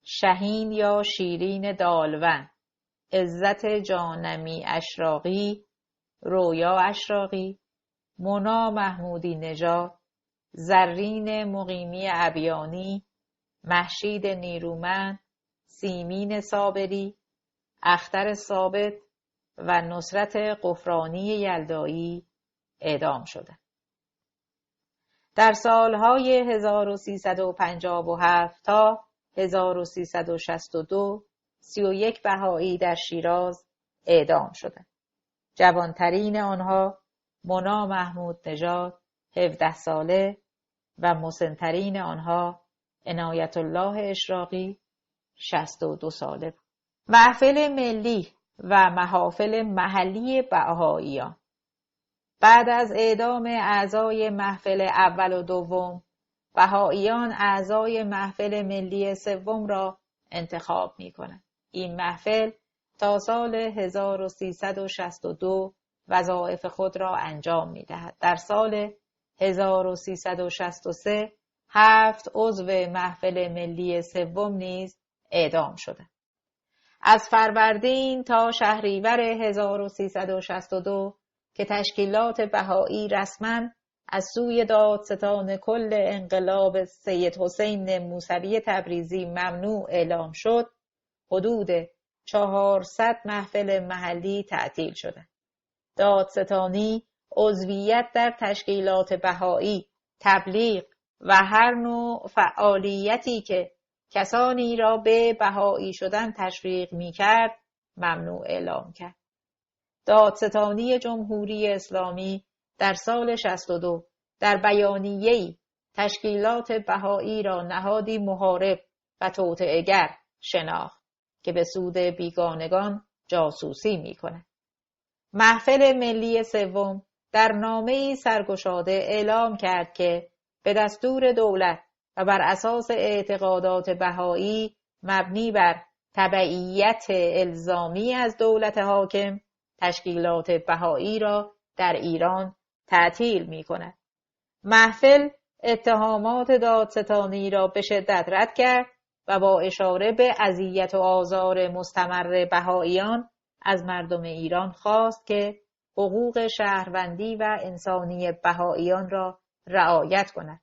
شهین یا شیرین دالون، عزت جانمی اشراقی، رویا اشراقی، مونا محمودی نژاد، زرین مقیمی ابیانی، مهشید نیرومند، سیمین صابری، اختر ثابت و نصرت غفرانی یلدایی اعدام شدند. در سالهای 1357 تا 1362 31 بهایی در شیراز اعدام شدند. جوانترین آنها مونا محمود نژاد 17 ساله و مسنترین آنها عنایت الله اشراقی 62 ساله بود. محفل ملی و محافل محلی بهائیان. بعد از اعدام اعضای محفل اول و دوم، بهائیان اعضای محفل ملی سوم را انتخاب می‌کنند. این محفل تا سال 1362 وظایف خود را انجام می‌دهد. در سال 1363 7 عضو محفل ملی سوم نیز اعدام شدند. از فروردین تا شهریور 1362 که تشکیلات بهایی رسما از سوی دادستان کل انقلاب سید حسین موسوی تبریزی ممنوع اعلام شد، حدود 400 محفل محلی تعطیل شدند. دادستانی، عضویت در تشکیلات بهایی، تبلیغ و هر نوع فعالیتی که کسانی را به بهایی شدن تشویق می‌کرد ممنوع اعلام کرد. دادستانی جمهوری اسلامی در سال 62 در بیانیه‌ای تشکیلات بهایی را نهادی محارب و توطئه‌گر شناخت که به سود بیگانگان جاسوسی می‌کند. محفل ملی سوم در نامه‌ای سرگشاده اعلام کرد که به دستور دولت و بر اساس اعتقادات بهایی مبنی بر تبعیت الزامی از دولت حاکم، تشکیلات بهایی را در ایران تعطیل می‌کند. محفل اتهامات دادستانی را به شدت رد کرد و با اشاره به اذیت و آزار مستمر بهاییان از مردم ایران خواست که حقوق شهروندی و انسانی بهاییان را رعایت کند.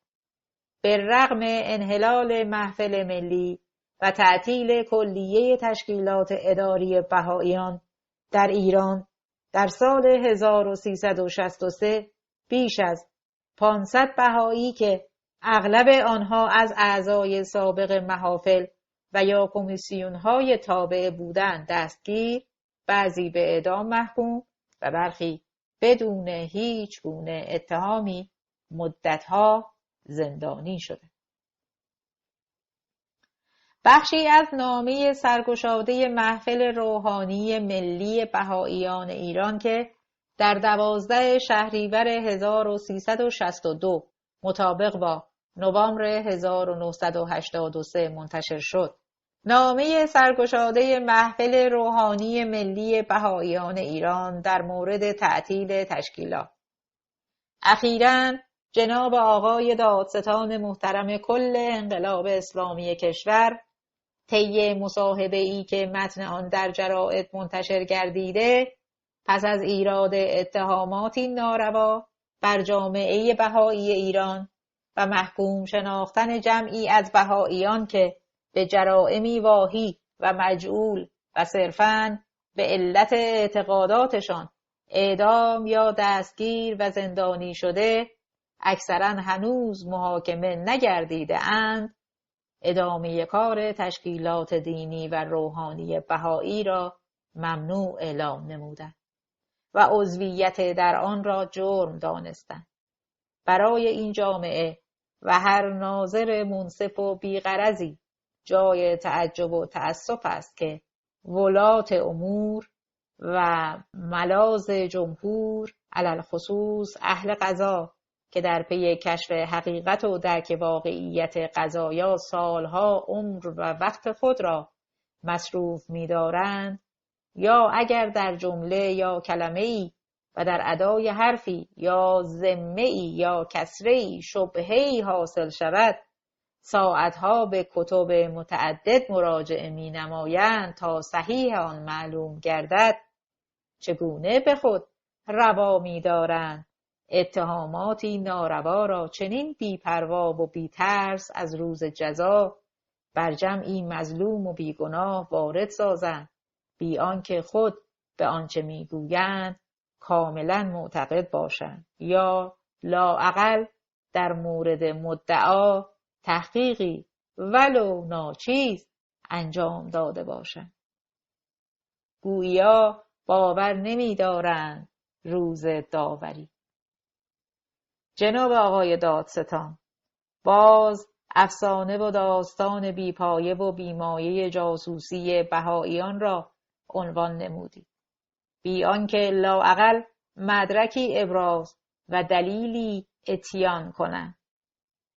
به رغم انحلال محفل ملی و تعطیل کلیه تشکیلات اداری بهاییان در ایران در سال 1363 بیش از 500 بهایی که اغلب آنها از اعضای سابق محافل و یا کمیسیون‌های تابع بودند دستگیر، بعضی به اعدام محکوم و برخی بدون هیچ گونه اتهامی مدتها زندانی شده. بخشی از نامه سرگشاده محفل روحانی ملی بهاییان ایران که در 12 شهریور 1362 مطابق با نوامبر 1983 منتشر شد. نامه سرگشاده محفل روحانی ملی بهاییان ایران در مورد تعطیل تشکیلات. اخیراً جناب آقای دادستان محترم کل انقلاب اسلامی کشور طی مصاحبه‌ای که متن آن در جرائد منتشر گردیده، پس از ایراد اتهاماتی ناروا بر جامعه بهایی ایران و محکوم شناختن جمعی از بهاییان که به جرائمی واهی و مجعول و صرفاً به علت اعتقاداتشان اعدام یا دستگیر و زندانی شده، اکثراً هنوز محاکمه نگردیده اند، ادامه کار تشکیلات دینی و روحانی بهایی را ممنوع اعلام نمودند و عضویت در آن را جرم دانستند. برای این جامعه و هر ناظر منصف و بیغرضی جای تعجب و تأسف است که ولات امور و ملاذ جمهور، علل خصوص اهل قضا که در پی کشف حقیقت و درک واقعیت قضایا سالها عمر و وقت خود را مصروف می‌دارند، یا اگر در جمله یا کلمه‌ای و در ادای حرفی یا ضمه‌ای یا کسره‌ای شبهه‌ای حاصل شود، ساعتها به کتب متعدد مراجعه می‌نمایند تا صحیح آن معلوم گردد، چگونه به خود روا می‌دارند اتهاماتی ناروا را چنین بی‌پروا و بی‌ترس از روز جزا بر جمعی مظلوم و بیگناه وارد سازند، بی آنکه خود به آنچه میگویند کاملا معتقد باشند یا لااقل در مورد مدعا تحقیقی ولو ناچیز انجام داده باشند. گویا باور نمی‌دارند روز داوری. جناب آقای دادستان، باز افسانه و داستان بیپایه و بیمایه جاسوسی بهاییان را عنوان نمودید، بی آنکه لااقل مدرکی ابراز و دلیلی اتیان کنند،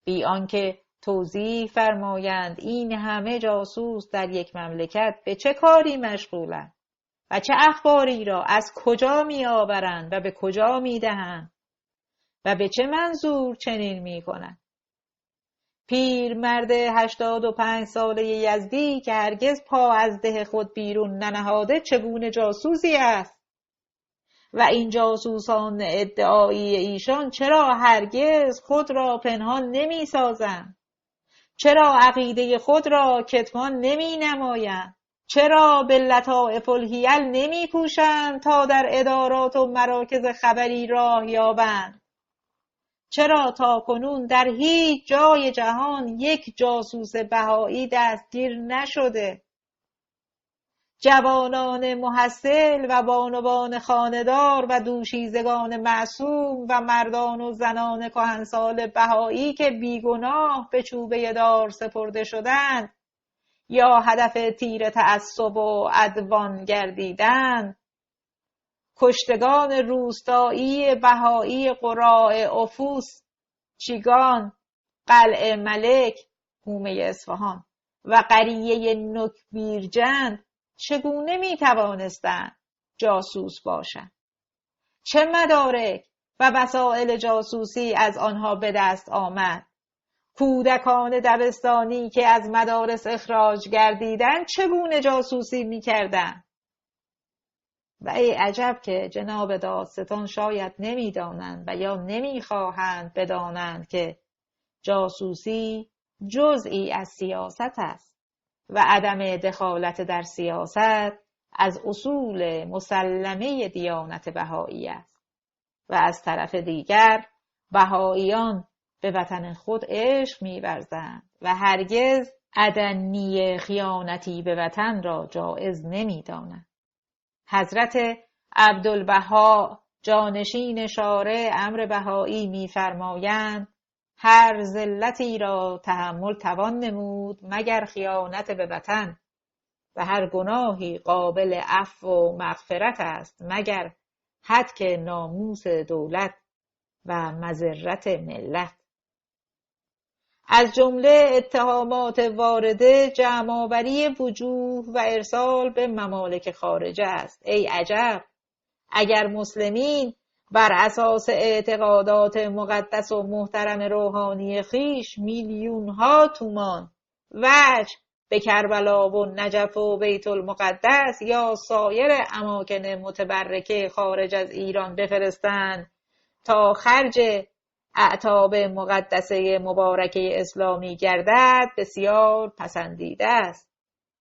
بی آنکه توضیح فرمایند این همه جاسوس در یک مملکت به چه کاری مشغولند و چه اخباری را از کجا می آورند و به کجا می دهند و به چه منظور چنین می کنند. پیرمرد 85 ساله یزدی که هرگز پا از ده خود بیرون ننهاده چگونه جاسوسی است؟ و این جاسوسان ادعایی ایشان چرا هرگز خود را پنهان نمی سازند؟ چرا عقیده خود را کتمان نمی نمایند؟ چرا به لطائف الحیل نمی کوشند تا در ادارات و مراکز خبری راه یابند؟ چرا تاکنون در هیچ جای جهان یک جاسوس بهایی دستگیر نشده؟ جوانان محصل و بانوان خانه‌دار و دوشیزگان معصوم و مردان و زنان کهنسال بهایی که بیگناه به چوبه دار سپرده شدند یا هدف تیر تعصب و عدوان گردیدند، کشتگان روستایی بهایی قراء افوس، چیگان، قلعه ملک، حومه اصفهان و قریه نکبیرجند چگونه می توانستند جاسوس باشند؟ چه مدارک و وسایل جاسوسی از آنها به دست آمد؟ کودکان دبستانی که از مدارس اخراج گردیدند چگونه جاسوسی می کردند؟ و ای عجب که جناب دادستان شاید نمی دانند و یا نمی خواهند بدانند که جاسوسی جزئی از سیاست است و عدم دخالت در سیاست از اصول مسلمه دیانت بهایی است و از طرف دیگر بهاییان به وطن خود عشق می‌ورزند و هرگز ادنی خیانتی به وطن را جایز نمی‌دانند. حضرت عبدالبها جانشین شارع امر بهایی می‌فرمایند هر ذلتی را تحمل توان نمود مگر خیانت به وطن و هر گناهی قابل عفو و مغفرت است مگر هتک ناموس دولت و مضرت ملت. از جمله اتهامات وارده جمع‌آوری وجوه و ارسال به ممالک خارجه است. ای عجب اگر مسلمین بر اساس اعتقادات مقدس و محترم روحانی خیش میلیون‌ها تومان وجه به کربلا و نجف و بیت المقدس یا سایر اماکن متبرکه خارج از ایران بفرستند تا خرج اعتاب مقدسه مبارکه اسلامی گردد بسیار پسندیده است.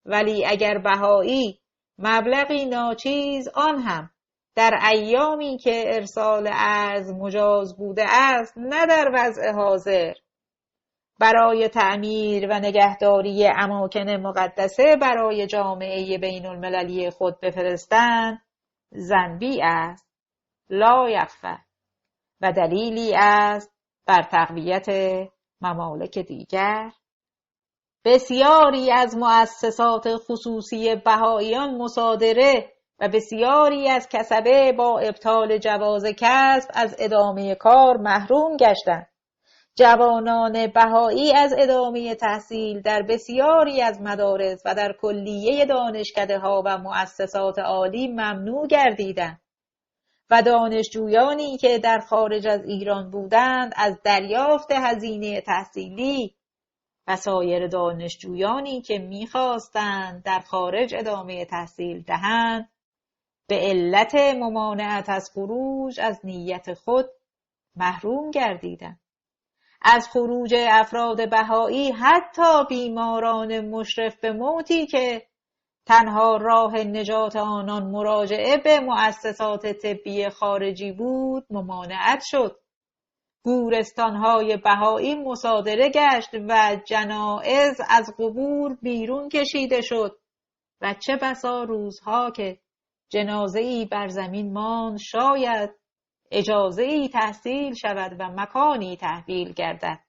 ولی اگر بهایی مبلغی ناچیز آن هم در ایامی که ارسال ارز مجاز بوده است نه در وضع حاضر برای تعمیر و نگهداری اماکن مقدسه برای جامعه بین المللی خود بفرستند ذنبی است لا یخفی و دلیلی است بر تقویت ممالک دیگر. بسیاری از مؤسسات خصوصی بهاییان مصادره و بسیاری از کسبه با ابطال جواز کسب از ادامه کار محروم گشتند. جوانان بهایی از ادامه تحصیل در بسیاری از مدارس و در کلیه دانشکده‌ها و مؤسسات عالی ممنوع گردیدند و دانشجویانی که در خارج از ایران بودند از دریافت هزینه تحصیلی و سایر دانشجویانی که می‌خواستند در خارج ادامه تحصیل دهند به علت ممانعت از خروج از نیت خود محروم گردیدند. از خروج افراد بهایی حتی بیماران مشرف به موتی که تنها راه نجات آنان مراجعه به مؤسسات طبی خارجی بود ممانعت شد. گورستان‌های بهایی مصادره گشت و جنائز از قبور بیرون کشیده شد و چه بسا روزها که جنازه‌ای بر زمین ماند شاید اجازه‌ای تحصیل شود و مکانی تحویل گردد.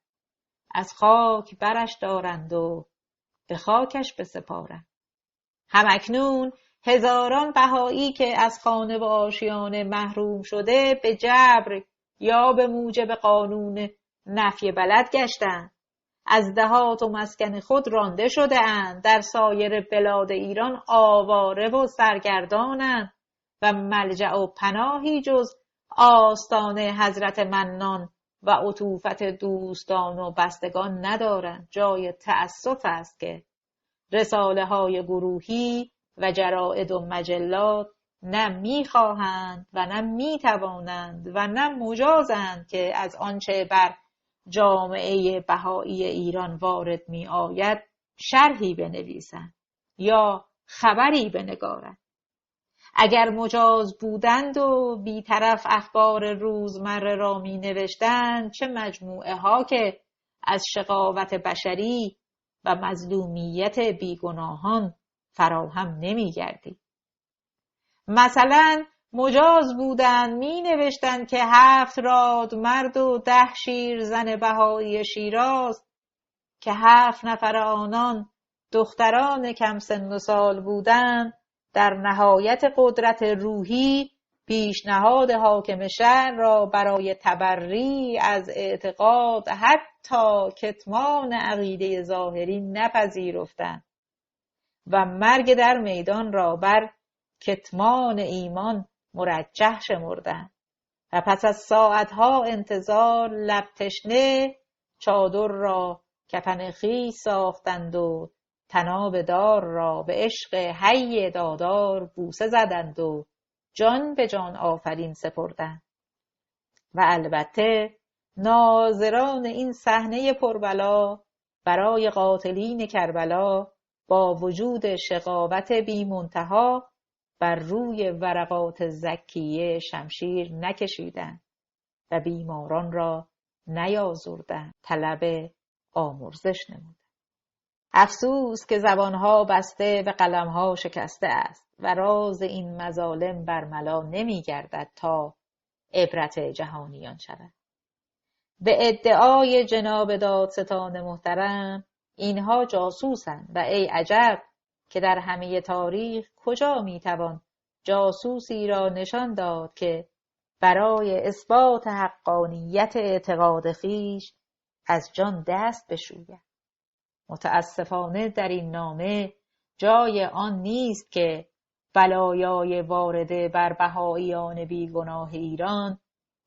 از خاک برش دارند و به خاکش بسپارند. همکنون هزاران بهایی که از خانه و آشیانه محروم شده به جبر یا به موجب قانون نفی بلد گشتند. از دهات و مسکن خود رانده شده اند. در سایر بلاد ایران آواره و سرگردانند و ملجأ و پناهی جز آستان حضرت منان و عطوفت دوستان و بستگان ندارند. جای تأسف است که رساله های گروهی و جرائد و مجلات نه می‌خواهند و نه می‌توانند و نه مجازند که از آنچه بر جامعه بهایی ایران وارد می‌آید شرحی بنویسند یا خبری بنگارند. اگر مجاز بودند و بی‌طرف اخبار روزمره را می‌نوشتند، چه مجموعه ها که از شقاوت بشری و مظلومیت بیگناهان فراهم نمی‌گردید. مثلا مجاز بودند می‌نوشتند که 7 راد مرد و 10 شیرزن بهایی شیراز که 7 نفر آنان دختران کم سن و سال بودند، در نهایت قدرت روحی پیشنهاد حاکم شهر را برای تبری از اعتقاد حتی کتمان عقیده ظاهری نپذیرفتند و مرگ در میدان را بر کتمان ایمان مرجح شمردند و پس از ساعتها انتظار لب تشنه چادر را کفن خویش ساختند و طناب دار را به عشق حی دادار بوسه زدند و جان به جان آفرین سپردند. و البته ناظران این صحنه پربلا برای قاتلین کربلا با وجود شقاوت بی منتها بر روی ورقات زکیه شمشیر نکشیدند و بیماران را نیازردند، طلب آمرزش نمودند. افسوس که زبانها بسته و قلمها شکسته است و راز این مظالم برملا نمی گردد تا عبرت جهانیان شود. به ادعای جناب دادستان محترم اینها جاسوسند و ای عجب که در همه تاریخ کجا میتوان جاسوسی را نشان داد که برای اثبات حقانیت اعتقاد خویش از جان دست بشوید. متاسفانه در این نامه جای آن نیست که بلایای وارده بر بهائیان بیگناه ایران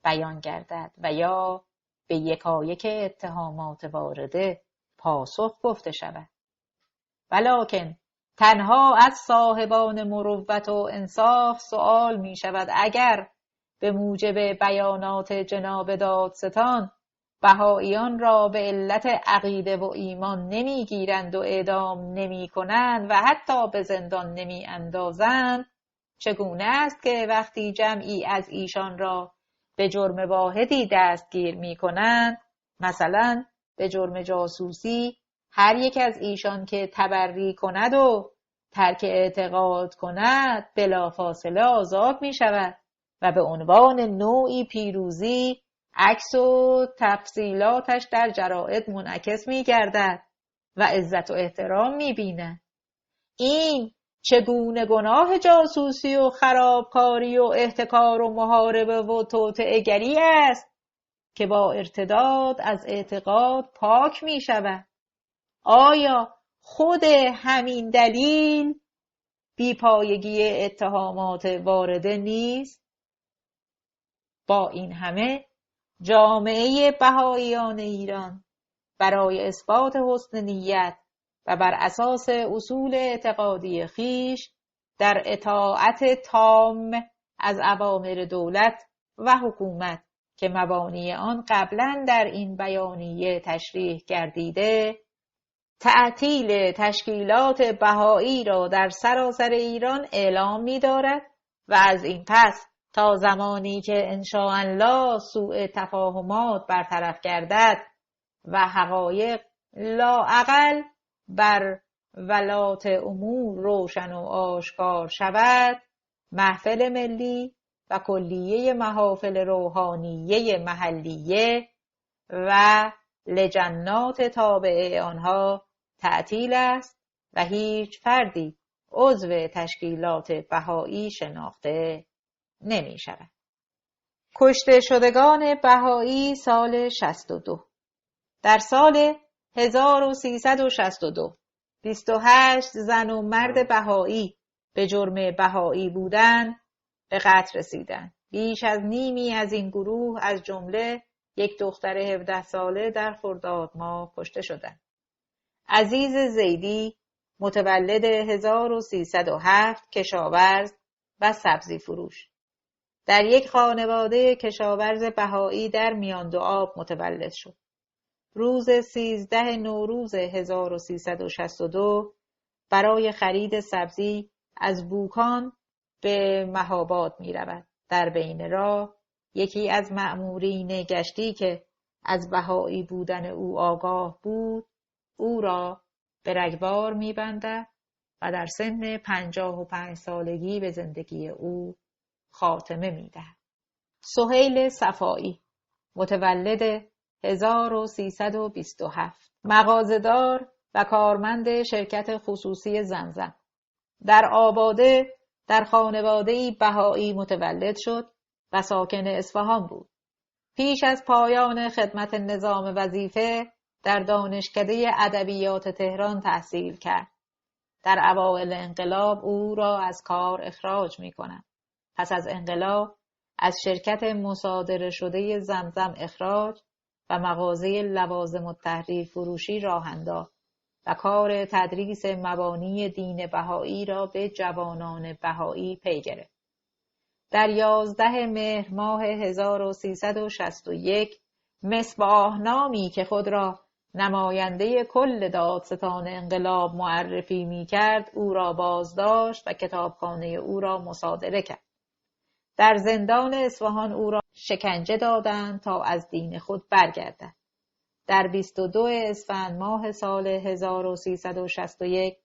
بیان گردد و یا به یکایک اتهامات وارده پاسخ گفته شود، ولکن تنها از صاحبان مروت و انصاف سؤال می شود اگر به موجب بیانات جناب دادستان بهائیان را به علت عقیده و ایمان نمی گیرند و اعدام نمی کنند و حتی به زندان نمی اندازند، چگونه است که وقتی جمعی از ایشان را به جرم واحدی دستگیر می کنند، مثلا به جرم جاسوسی، هر یک از ایشان که تبری کند و ترک اعتقاد کند بلافاصله آزاد می شود و به عنوان نوعی پیروزی عکس و تفصیلاتش در جرائد منعکس می گردد و عزت و احترام می بیند. این چگونه گناه جاسوسی و خرابکاری و احتکار و محاربه و توطئه‌گری است که با ارتداد از اعتقاد پاک می شود؟ آیا خود همین دلیل بیپایگی اتهامات وارده نیست؟ با این همه جامعه بهائیان ایران برای اثبات حسن نیت و بر اساس اصول اعتقادی خویش در اطاعت تام از اوامر دولت و حکومت که مبانی آن قبلا در این بیانیه تشریح گردیده، تعطیل تشکیلات بهایی را در سراسر ایران اعلام می دارد و از این پس تا زمانی که انشاءالله سوء تفاهمات برطرف گردد و حقایق لااقل بر ولات امور روشن و آشکار شود، محفل ملی و کلیه محافل روحانیه محلیه و لجنات تابع آنها تعطیل است و هیچ فردی عضو تشکیلات بهایی شناخته نمی شود. کشته شدگان بهایی سال 62. در سال 1362 28 زن و مرد بهایی به جرم بهایی بودن به قتل رسیدند. بیش از نیمی از این گروه از جمله یک دختر 17 ساله در خرداد ماه کشته شدند. عزیز زیدی متولد 1307 کشاورز و سبزی فروش. در یک خانواده کشاورز بهایی در میان دو آب متولد شد. روز 13 نوروز 1362 برای خرید سبزی از بوکان به مهاباد می رود. در بین راه یکی از مأمورین گشتی که از بهایی بودن او آگاه بود، او را به رگبار می بندد و در سن 55 سالگی به زندگی او خاتمه می دهد. سهیل صفایی متولد 1327 مغازه‌دار و کارمند شرکت خصوصی زمزم. در آباده در خانواده‌ای بهایی متولد شد و ساکن اصفهان بود. پیش از پایان خدمت نظام وظیفه در دانشکده ادبیات تهران تحصیل کرد. در اوایل انقلاب او را از کار اخراج می‌کنند. پس از انقلاب از شرکت مصادره شده زمزم اخراج و مغازه لوازم التحریر فروشی راه انداخت و کار تدریس مبانی دین بهایی را به جوانان بهایی پی گرفت. در 11 مهر ماه 1361 مصباح نامی که خود را نماینده کل دادستان انقلاب معرفی می کرد او را بازداشت و کتابخانه او را مصادره کرد. در زندان اصفهان او را شکنجه دادند تا از دین خود برگردد. در 22 اسفند ماه سال 1361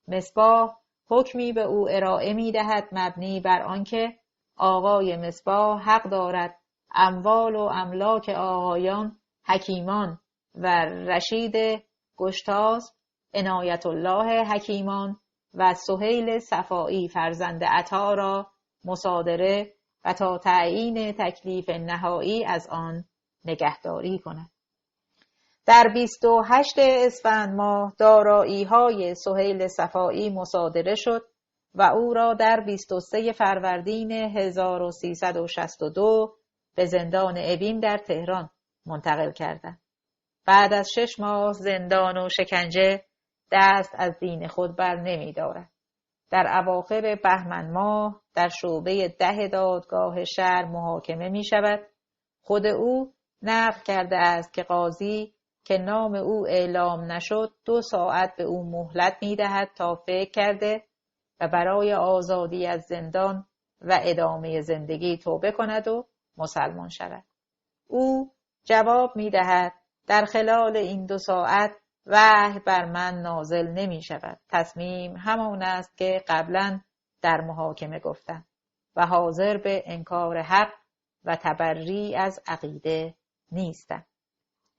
مصباح حکمی به او ارائه می دهد مبنی بر آنکه آقای مصباح حق دارد اموال و املاک آقایان حکیمان و رشید گشتاس، عنایت الله حکیمان و سهیل صفایی فرزند عطا را مصادره و تا تعیین تکلیف نهایی از آن نگهداری کند. در 28 اسفند ماه دارایی‌های سهیل صفایی مصادره شد و او را در 23 فروردین 1362 به زندان اوین در تهران منتقل کردند. بعد از 6 ماه زندان و شکنجه دست از دین خود بر نمی دارد. در اواخر بهمن ماه در شعبه 10 دادگاه شهر محاکمه می شود. خود او نقل کرده است که قاضی که نام او اعلام نشد 2 ساعت به او مهلت می دهد تا فکر کرده و برای آزادی از زندان و ادامه زندگی توبه کند و مسلمان شود. او جواب می دهد در خلال این 2 ساعت وحی بر من نازل نمی شود. تصمیم همان است که قبلا در محاکمه گفتم و حاضر به انکار حق و تبری از عقیده نیستم.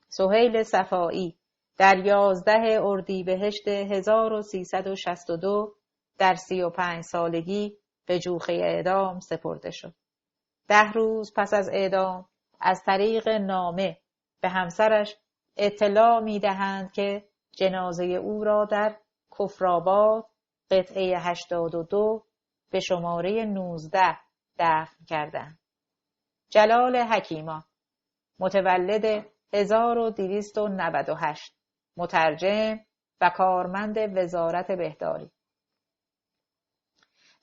سهیل صفایی در 11 اردیبهشت 1362 در 35 سالگی به جوخه اعدام سپرده شد. 10 روز پس از اعدام از طریق نامه به همسرش اطلاع می دهند که جنازه او را در کفرآباد قطعه 82 به شماره 19 دفن کردند. جلال حکیمان متولد 1298 مترجم و کارمند وزارت بهداری.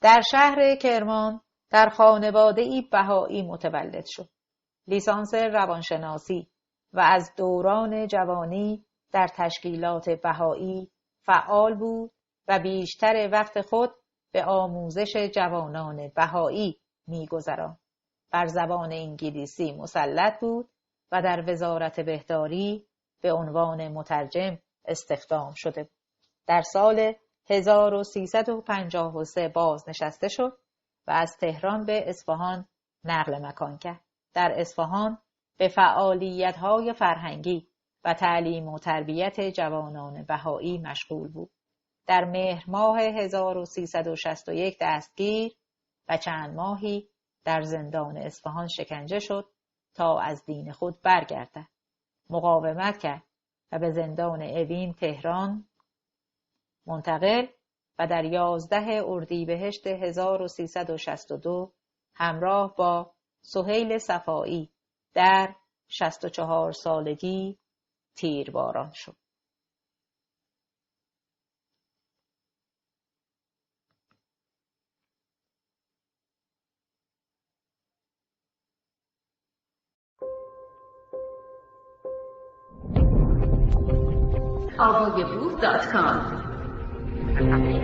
در شهر کرمان در خانواده‌ای بهایی متولد شد. لیسانس روانشناسی و از دوران جوانی در تشکیلات بهایی فعال بود و بیشتر وقت خود به آموزش جوانان بهایی می‌گذراند. بر زبان انگلیسی مسلط بود و در وزارت بهداری به عنوان مترجم استخدام شده بود. در سال 1353 بازنشسته شد و از تهران به اصفهان نقل مکان کرد. در اصفهان به فعالیت‌های فرهنگی و تعلیم و تربیت جوانان بهایی مشغول بود. در مهر ماه 1361 دستگیر و چند ماهی در زندان اصفهان شکنجه شد تا از دین خود برگردد. مقاومت کرد و به زندان اوین تهران منتقل و در 11 اردیبهشت 1362 همراه با سهیل صفایی در 64 سالگی تیرباران شد. AudioBook.com